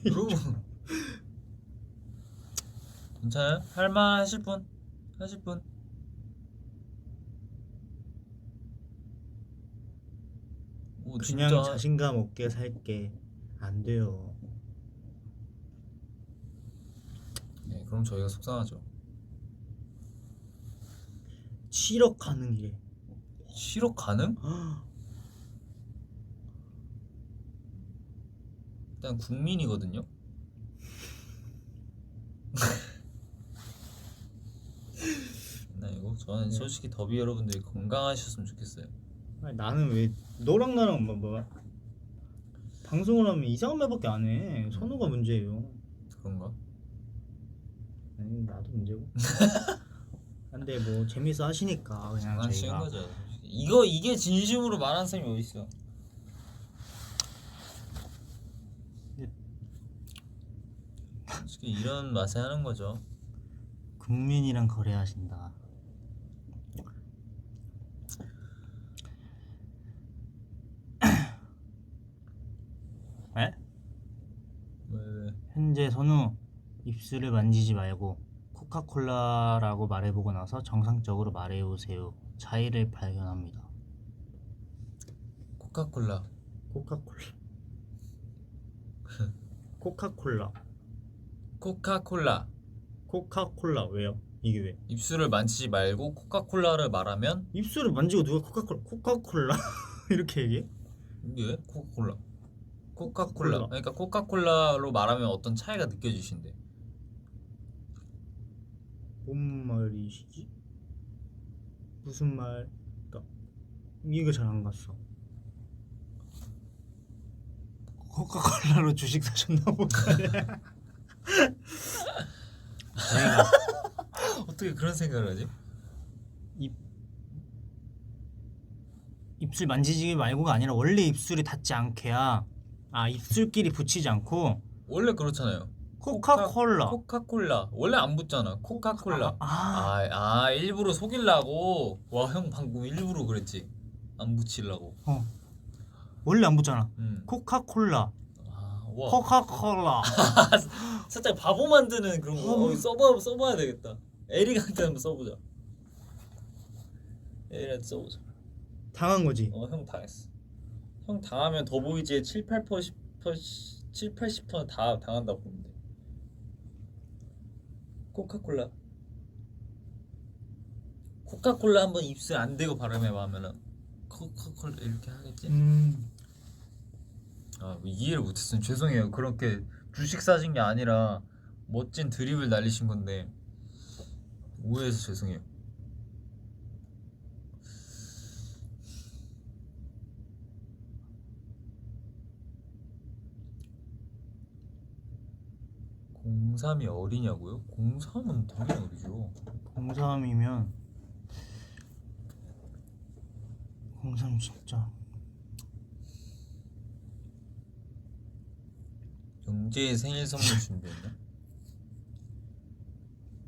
여러분 괜찮아요? 할만 하실 분? 하실 분? 오 그냥 진짜 자신감 없게 살게 안 돼요. 네 그럼 저희가 속상하죠. 7억 가능이래. 7억 가능? 일단 국민이거든요. 나 이거 저는 네. 솔직히 더비 여러분들이 건강하셨으면 좋겠어요. 아니, 나는 왜 너랑 나랑 뭐 방송을 하면 이상한 말밖에 안 해. 선우가 문제예요. 그런가? 아니 나도 문제고. 근데 뭐 재밌어 하시니까 그냥 장난치는 저희가 거죠. 이게 진심으로 말하는 사람이 어디 있어? 솔직히 이런 맛에 하는 거죠. 국민이랑 거래하신다. 에? 왜? 현재 선우 입술을 만지지 말고 코카콜라라고 말해보고 나서 정상적으로 말해보세요. 차이를 발견합니다. 코카콜라. 코카콜라. 코카콜라. 코카콜라. 코카콜라 왜요? 이게 왜? 입술을 만지지 말고 코카콜라를 말하면 입술을 만지고 누가 코카콜라 이렇게 얘기해? 이게 왜? 코카콜라. 코카콜라. 코카콜라. 그러니까 코카콜라로 말하면 어떤 차이가 느껴지신대. 뭔 말이시지? 무슨 말? 그러니까 이해가 잘 안 갔어. 코카콜라로 주식 사셨나 보다. 내가 어떻게 그런 생각을 하지? 입술 만지지 말고가 아니라 원래 입술이 닿지 않게야. 아 입술끼리 붙이지 않고 원래 그렇잖아요. 코카콜라. 코카콜라. 원래 안 붙잖아. 코카콜라. 아, 아 일부러 속이려고. 와 형 방금 일부러 그랬지. 안 붙이려고. 원래 안 붙잖아. 음. 코카콜라. 와. 코카콜라. 살짝 바보 만드는 그런 거 써봐야 되겠다. 에릭한테 한번 써보자. 에릭한테 써보자. 당한 거지. 형 당했어. 형 당하면 더보이즈의 7-80% 다 당한다고 보는데. 코카콜라 한번 입술 안 대고 발음해봐 하면은 코카콜라 이렇게 하겠지? 아, 이해를 못했으면 죄송해요. 그렇게 주식 사신 게 아니라 멋진 드립을 날리신 건데 오해해서 죄송해요. 공3이 어리냐고요? 공3은 당연히 어리죠. 03이면 03 진짜 영재의 생일 선물 준비했나?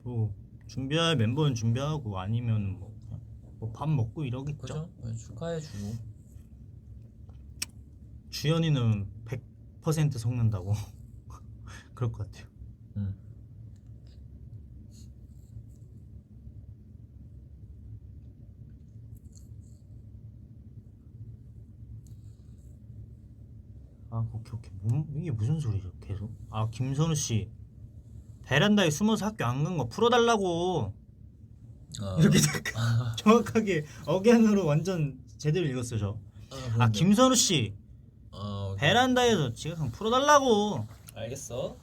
뭐 준비할 멤버는 준비하고 아니면 뭐 밥 먹고 이러겠죠. 그죠? 네, 축하해주고. 주연이는 100% 속는다고 그럴 것 같아요. 응. 아 오케이 이게 무슨 소리죠 계속. 아 김선우 씨 베란다에 숨어서 학교 안 간 거 풀어달라고 아, 이렇게 정확하게 억양으로 완전 제대로 읽었어요 저. 아 김선우 씨 오케이. 베란다에서 지각하면 풀어달라고. 알겠어.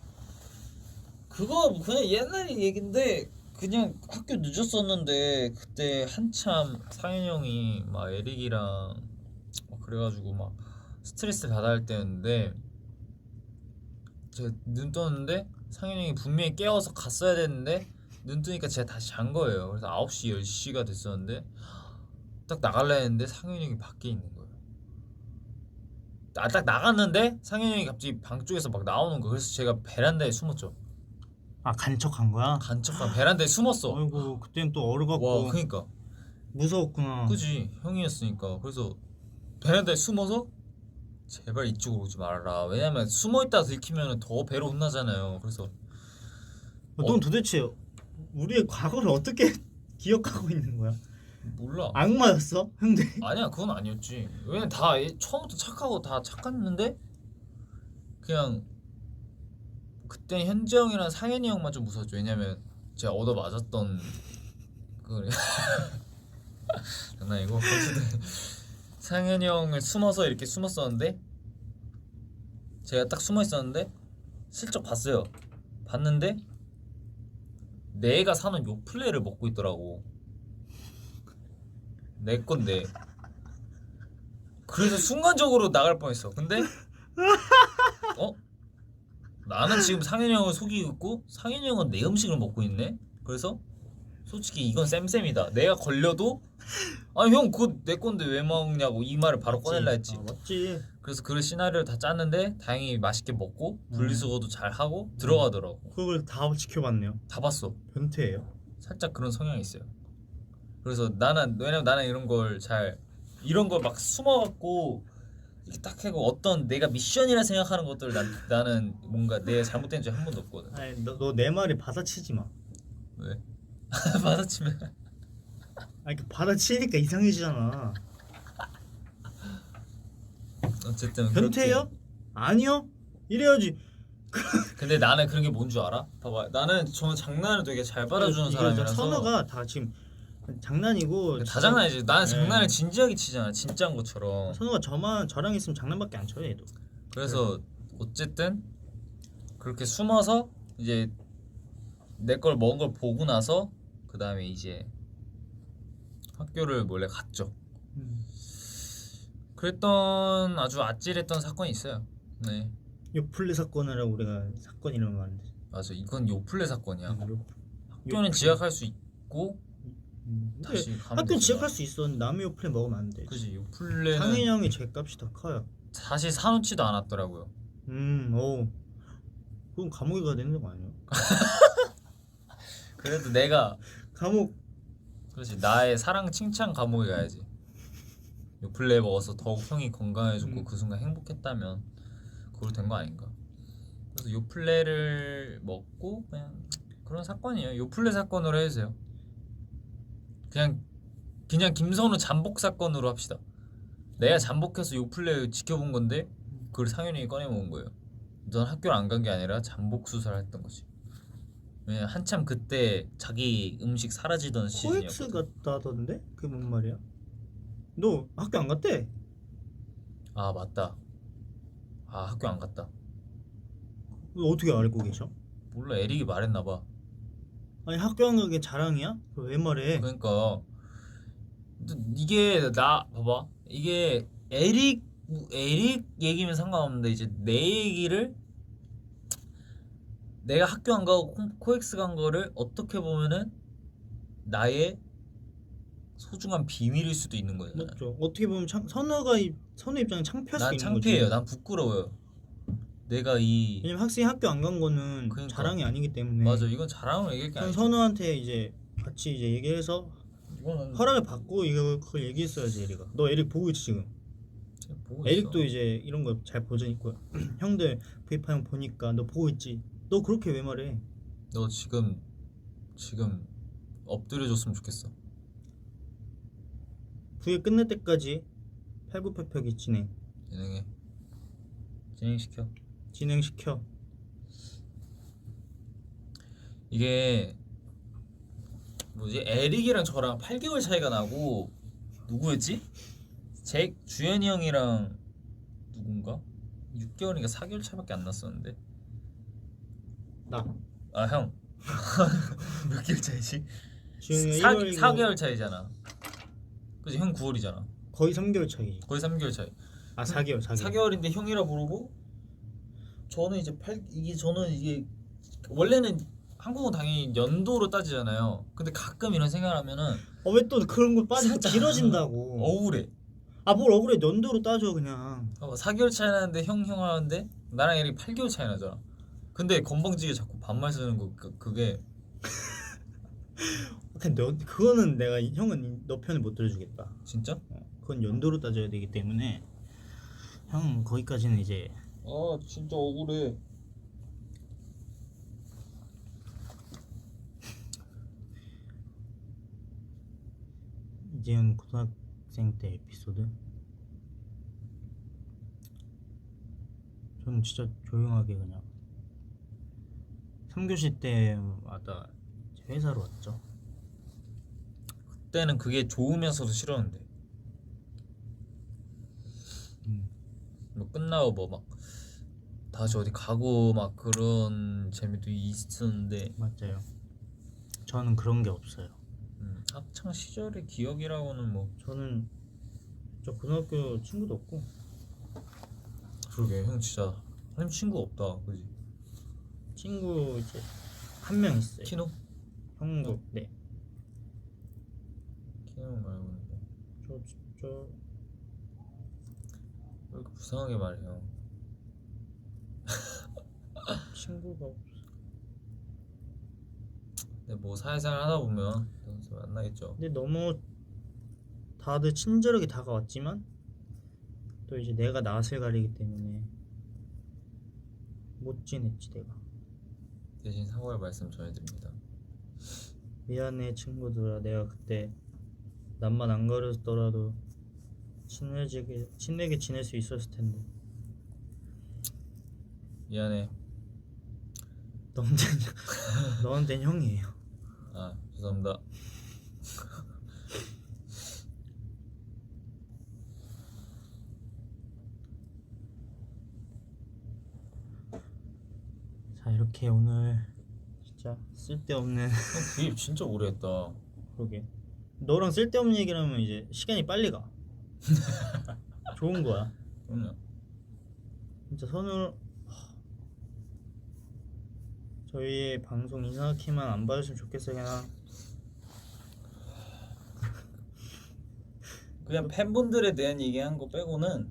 그거 그냥 옛날 얘긴데 그냥 학교 늦었었는데 그때 한참 상현이 형이 막 에릭이랑 막 그래가지고 막 스트레스 받아야 할 때였는데 제가 눈 떴는데 상현이 형이 분명히 깨워서 갔어야 됐는데 눈 뜨니까 제가 다시 잔 거예요. 그래서 9시 10시가 됐었는데 딱 나갈라 했는데 상현이 형이 밖에 있는 거예요. 딱 나갔는데 상현이 형이 갑자기 방 쪽에서 막 나오는 거예요. 그래서 제가 베란다에 숨었죠. 아 간척한 거야? 간척한 베란다에 숨었어. 아이고 그땐 또 얼어갖고 와, 그니까 무서웠구나. 그지 형이었으니까. 그래서 베란다에 숨어서 제발 이쪽으로 오지 말아라. 왜냐면 숨어있다 들키면 더 배로 혼나잖아요. 그래서 넌 도대체 우리의 과거를 어떻게 기억하고 있는 거야? 몰라. 악마였어? 형제? 아니야, 그건 아니었지. 왜냐면 다 처음부터 착하고 다 착했는데 그냥 그때 현지 형이랑 상현이 형만 좀 무서웠죠. 왜냐면 제가 얻어 맞았던 그 장난이고 어쨌든 상현이 형을 숨어서 이렇게 숨었었는데 제가 딱 숨어 있었는데 슬쩍 봤어요. 봤는데 내가 사는 요플레를 먹고 있더라고. 내 건데. 그래서 순간적으로 나갈 뻔했어. 근데 나는 지금 상현이 형을 속이고 있고 상현이 형은 내 음식을 먹고 있네. 그래서 솔직히 이건 쌤쌤이다. 내가 걸려도 아 형 그거 내 건데 왜 먹냐고 이 말을 바로 꺼낼라 했지. 맞지. 그래서 그 시나리오를 다 짰는데 다행히 맛있게 먹고 분리수거도 잘 하고 들어가더라고. 그걸 다 지켜봤네요. 다 봤어. 변태예요? 살짝 그런 성향이 있어요. 그래서 왜냐면 나는 이런 걸 막 숨어갖고 이렇게 딱 하고 어떤 내가 미션이라 생각하는 것들을 나는 뭔가 내 잘못된 적이 한 번도 없거든. 아니 너 내 말에 받아치지 마. 왜? 받아치면 아니 그 받아치니까 이상해지잖아. 어쨌든 변태예요? 아니요. 이래야지. 근데 나는 그런 게 뭔 줄 알아? 봐봐, 나는 저는 장난을 되게 잘 받아주는 이거 사람이라서. 선호가 다 지금 장난이고 다 장난이지. 나는 네. 장난을 진지하게 치잖아, 진짜인 것처럼. 선호가 저랑 있으면 장난밖에 안 쳐요 얘도. 그래서 어쨌든 그렇게 숨어서 이제 내 걸 먹은 걸 보고 나서 그 다음에 이제 학교를 몰래 갔죠. 그랬던 아주 아찔했던 사건이 있어요. 네, 요플레 사건이라고 우리가 사건 이름을 말하는데. 맞아. 이건 요플레 사건이야. 학교는 요플레. 지각할 수 있고 근데 다시 가면 학교는 되지만. 지각할 수 있어. 남의 요플레 먹으면 안 돼. 그지. 요플레는 상현이 형이 제값이 더 커요. 사실 사놓지도 않았더라고요. 오. 그럼 감옥에 가야 되는 거 아니야? 그래도 내가 감옥. 그렇지, 나의 사랑 칭찬 감옥에 가야지. 요플레 먹어서 더욱 형이 건강해졌고 그 순간 행복했다면 그걸로 된 거 아닌가. 그래서 요플레를 먹고 그냥 그런 사건이에요. 요플레 사건으로 해주세요. 그냥 김선우 잠복 사건으로 합시다. 내가 잠복해서 요플레 지켜본 건데 그걸 상현이 꺼내 먹은 거예요. 넌 학교를 안 간 게 아니라 잠복 수사를 했던 거지. 왜냐 한참 그때 자기 음식 사라지던 코엑스 시즌이었거든. 같다던데? 그게 뭔 말이야? 너 학교 안 갔대? 아 맞다. 아 학교 안 갔다. 어떻게 알고 계셔? 몰라 에릭이 말했나봐. 아니 학교 안 가게 자랑이야? 그거 왜 말해? 그러니까 이게 나 봐봐 이게 에릭 얘기면 상관없는데 이제 내 얘기를 내가 학교 안 가고 코엑스 간 거를 어떻게 보면은 나의 소중한 비밀일 수도 있는 거잖아. 맞죠. 어떻게 보면 선우 입장에 창피할 수 난 있는 창피해요. 거지. 난 부끄러워요. 내가 이 왜냐면 학생이 학교 안 간 거는 그러니까. 자랑이 아니기 때문에. 맞아 이건 자랑으로 얘기할 게 전 아니죠. 선우한테 이제 같이 이제 얘기해서 이거는 허락을 받고 이거 그걸 얘기했어야지 에릭아. 너 에릭 보고 있지 지금? 제가 보고 있어. 에릭도 이제 이런 거 잘 보자니까 형들 브이파형 보니까 너 보고 있지? 너 그렇게 왜 말해? 너 지금 엎드려줬으면 좋겠어. 부회 끝날 때까지 팔굽혀펴기 진행시켜. 진행시켜. 이게 뭐지? 에릭이랑 저랑 8개월 차이가 나고 누구였지? 주현이 형이랑 누군가? 6개월인가 4개월 차이밖에 안 났었는데. 나 아 형. 몇 개월 차이지? 지금 4개월 차이잖아. 그치 형 9월이잖아. 거의 3개월 차이. 거의 3개월 차이. 아 4개월 4개월인데 형이라 부르고 저는 이게 원래는 한국은 당연히 연도로 따지잖아요. 근데 가끔 이런 생각을 하면은 왜 또 그런 거 빠지고 살짝 길어진다고. 억울해. 아 뭘 억울해. 연도로 따져 그냥. 4개월 차이 나는데 형 하는데 나랑 에릭 8개월 차이 나잖아. 근데 건방지게 자꾸 반말 쓰는 거 그게 그거는 내가 형은 너 편을 못 들어주겠다. 진짜? 그건 연도로 따져야 되기 때문에 형 거기까지는 이제 아 진짜 억울해. 이재현 고등학생 때 에피소드. 저는 진짜 조용하게 그냥 3교시 때마다 회사로 왔죠. 그때는 그게 좋으면서도 싫었는데 뭐 끝나고 뭐 막 다시 어디 가고 막 그런 재미도 있었는데 맞아요. 저는 그런 게 없어요. 학창 시절의 기억이라고는 뭐 저는 저 고등학교 친구도 없고. 그러게 형 진짜 한 친구 없다 그지? 친구 이제 한 명 있어요. 키노? 형도 네. 키노 말고는 뭐. 저 왜 이렇게 불쌍하게 말해요? 친구가 없어. 근데 뭐 사회생활 하다 보면 또 만나겠죠. 근데 너무 다들 친절하게 다가왔지만 또 이제 내가 낯을 가리기 때문에 못 지냈지 내가. 대신 사과의 말씀 전해드립니다. 미안해 친구들아. 내가 그때 남만 안 가렸더라도 친하게 지낼 수 있었을 텐데. 미안해. 너한텐 형이에요. 아 죄송합니다. 자 이렇게 오늘 진짜 쓸데없는 형 구입 진짜 오래 했다. 그러게 너랑 쓸데없는 얘기를 하면 이제 시간이 빨리 가. 좋은 거야. 그럼요. 진짜 저희의 방송 이상하게만 안 봐줬으면 좋겠어요. 그냥 팬분들에 대한 얘기한 거 빼고는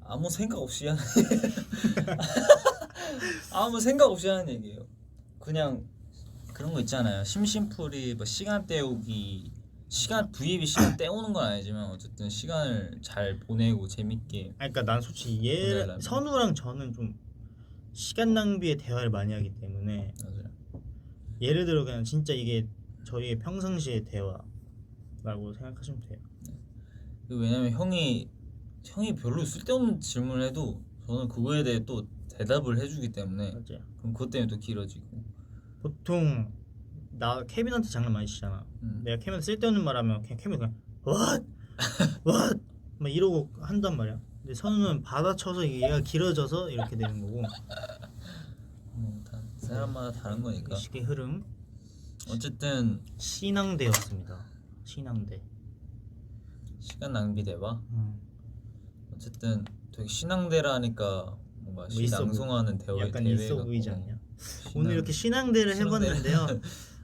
아무 생각 없이 하는 아무 생각 없이 하는 얘기예요. 그냥 그런 거 있잖아요. 심심풀이 뭐 시간 때우기 V앱이 시간 때우는 건 아니지만 어쨌든 시간을 잘 보내고 재밌게. 그러니까 난 솔직히 보내려면. 선우랑 저는 좀 시간 낭비의 대화를 많이 하기 때문에 맞아요. 예를 들어 그냥 진짜 이게 저희의 평상시의 대화라고 생각하시면 돼요. 왜냐면 형이 별로 쓸데없는 질문을 해도 저는 그거에 대해 또 대답을 해주기 때문에 맞아요. 그럼 그것 때문에 또 길어지고. 보통 나 케빈한테 장난 많이 치잖아. 내가 케빈한테 쓸데없는 말 하면 그냥 케빈이 그냥 what? what? 막 이러고 한단 말이야. 근데 선우는 받아쳐서 얘가 길어져서 이렇게 되는 거고. 다 사람마다 다른 거니까. 시계 흐름 어쨌든 신앙대였습니다. 신앙대. 시간 낭비 대화. 음. 어쨌든 되게 신앙대라니까 뭔가 뭐 있어 신앙송하는 대회 약간 대회 있어 같고. 보이지 않냐? 신앙- 오늘 이렇게 신앙대를 신앙대. 해봤는데요.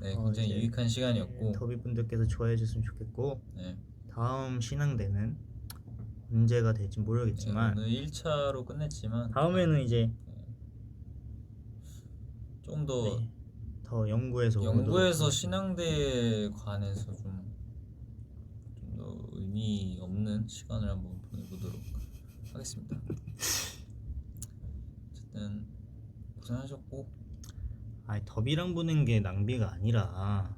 네, 굉장히 이제 유익한 시간이었고. 더비분들께서 좋아해 주셨으면 좋겠고 네. 다음 신앙대는 언제가 될지 모르겠지만 오늘 1차로 끝냈지만 다음에는 이제 좀 더 네, 더 연구해서 연구에서 오도록 신앙대에 관해서 좀 더 의미 없는 시간을 한번 보내보도록 하겠습니다. 어쨌든 고생하셨고, 아니 더비랑 보는 게 낭비가 아니라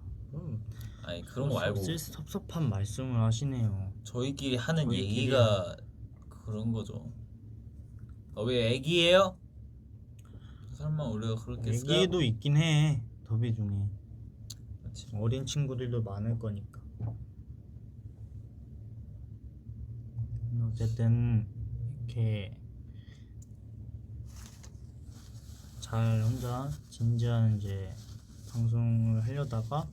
아니 그런 거 말고 섭섭한 말씀을 하시네요. 저희끼리 하는 저희끼리 얘기가 그런 거죠. 왜 애기예요? 설마 우리가 그렇게 얘기도 있긴 해. 더비 중에 그렇지. 어린 친구들도 많을 거니까. 어쨌든 이렇게 잘 혼자 진지한 이제 방송을 하려다가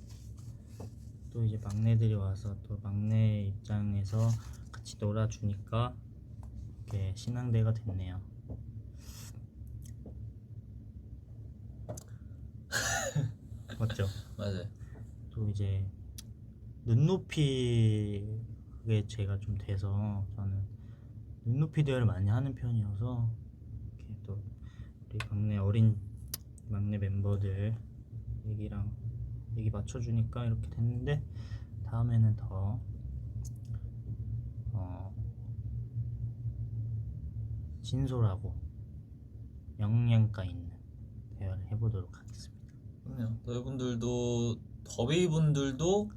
또 이제 막내들이 와서 또 막내 입장에서 같이 놀아주니까 이렇게 신앙대가 됐네요. 맞죠? 맞아요. 또 이제 눈높이 그게 제가 좀 돼서 저는 눈높이 대화를 많이 하는 편이어서 이렇게 또 우리 막내 어린 막내 멤버들 얘기 맞춰주니까 이렇게 됐는데 다음에는 더 진솔하고 영양가 있는 대화를 해보도록 하겠습니다. 그럼요. 더비분들도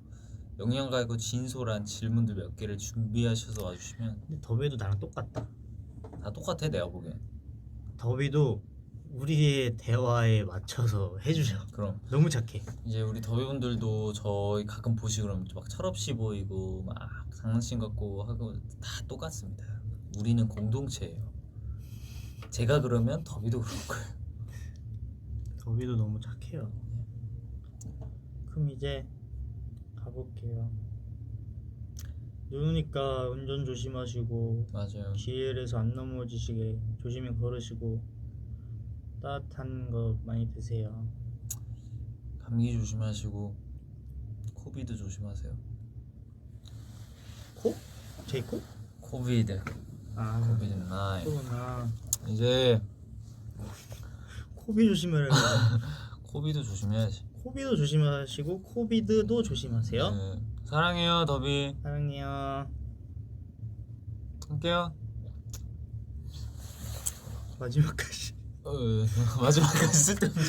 영양가 있고 진솔한 질문들 몇 개를 준비하셔서 와주시면 근데 더비도 나랑 똑같다. 다 똑같아 내가 보기엔. 더비도 우리의 대화에 맞춰서 해주셔. 그럼 너무 착해. 이제 우리 더비분들도 저희 가끔 보시고 그러면 막 철없이 보이고 막 장난친 같고 하고 다 똑같습니다. 우리는 공동체예요. 제가 그러면 더비도 그럴 거예요. 더비도 너무 착해요. 그럼 이제 가볼게요. 눈 오니까 운전 조심하시고 맞아요. 길에서 안 넘어지시게 조심히 걸으시고 따뜻한 거 많이 드세요. 감기 조심하시고 코비드 조심하세요. 코? 제 코? 코비드. 아 코비드 9. 코로나. 이제 코비 조심하라고. 코비드 조심해야지. 코비도 조심하시고 코비드도 조심하세요. 네. 사랑해요 더비. 사랑해요. 할게요. 마지막까지 마지막까지 쓸데없는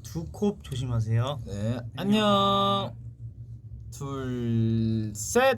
두 코 조심하세요. 네 안녕. 둘 셋.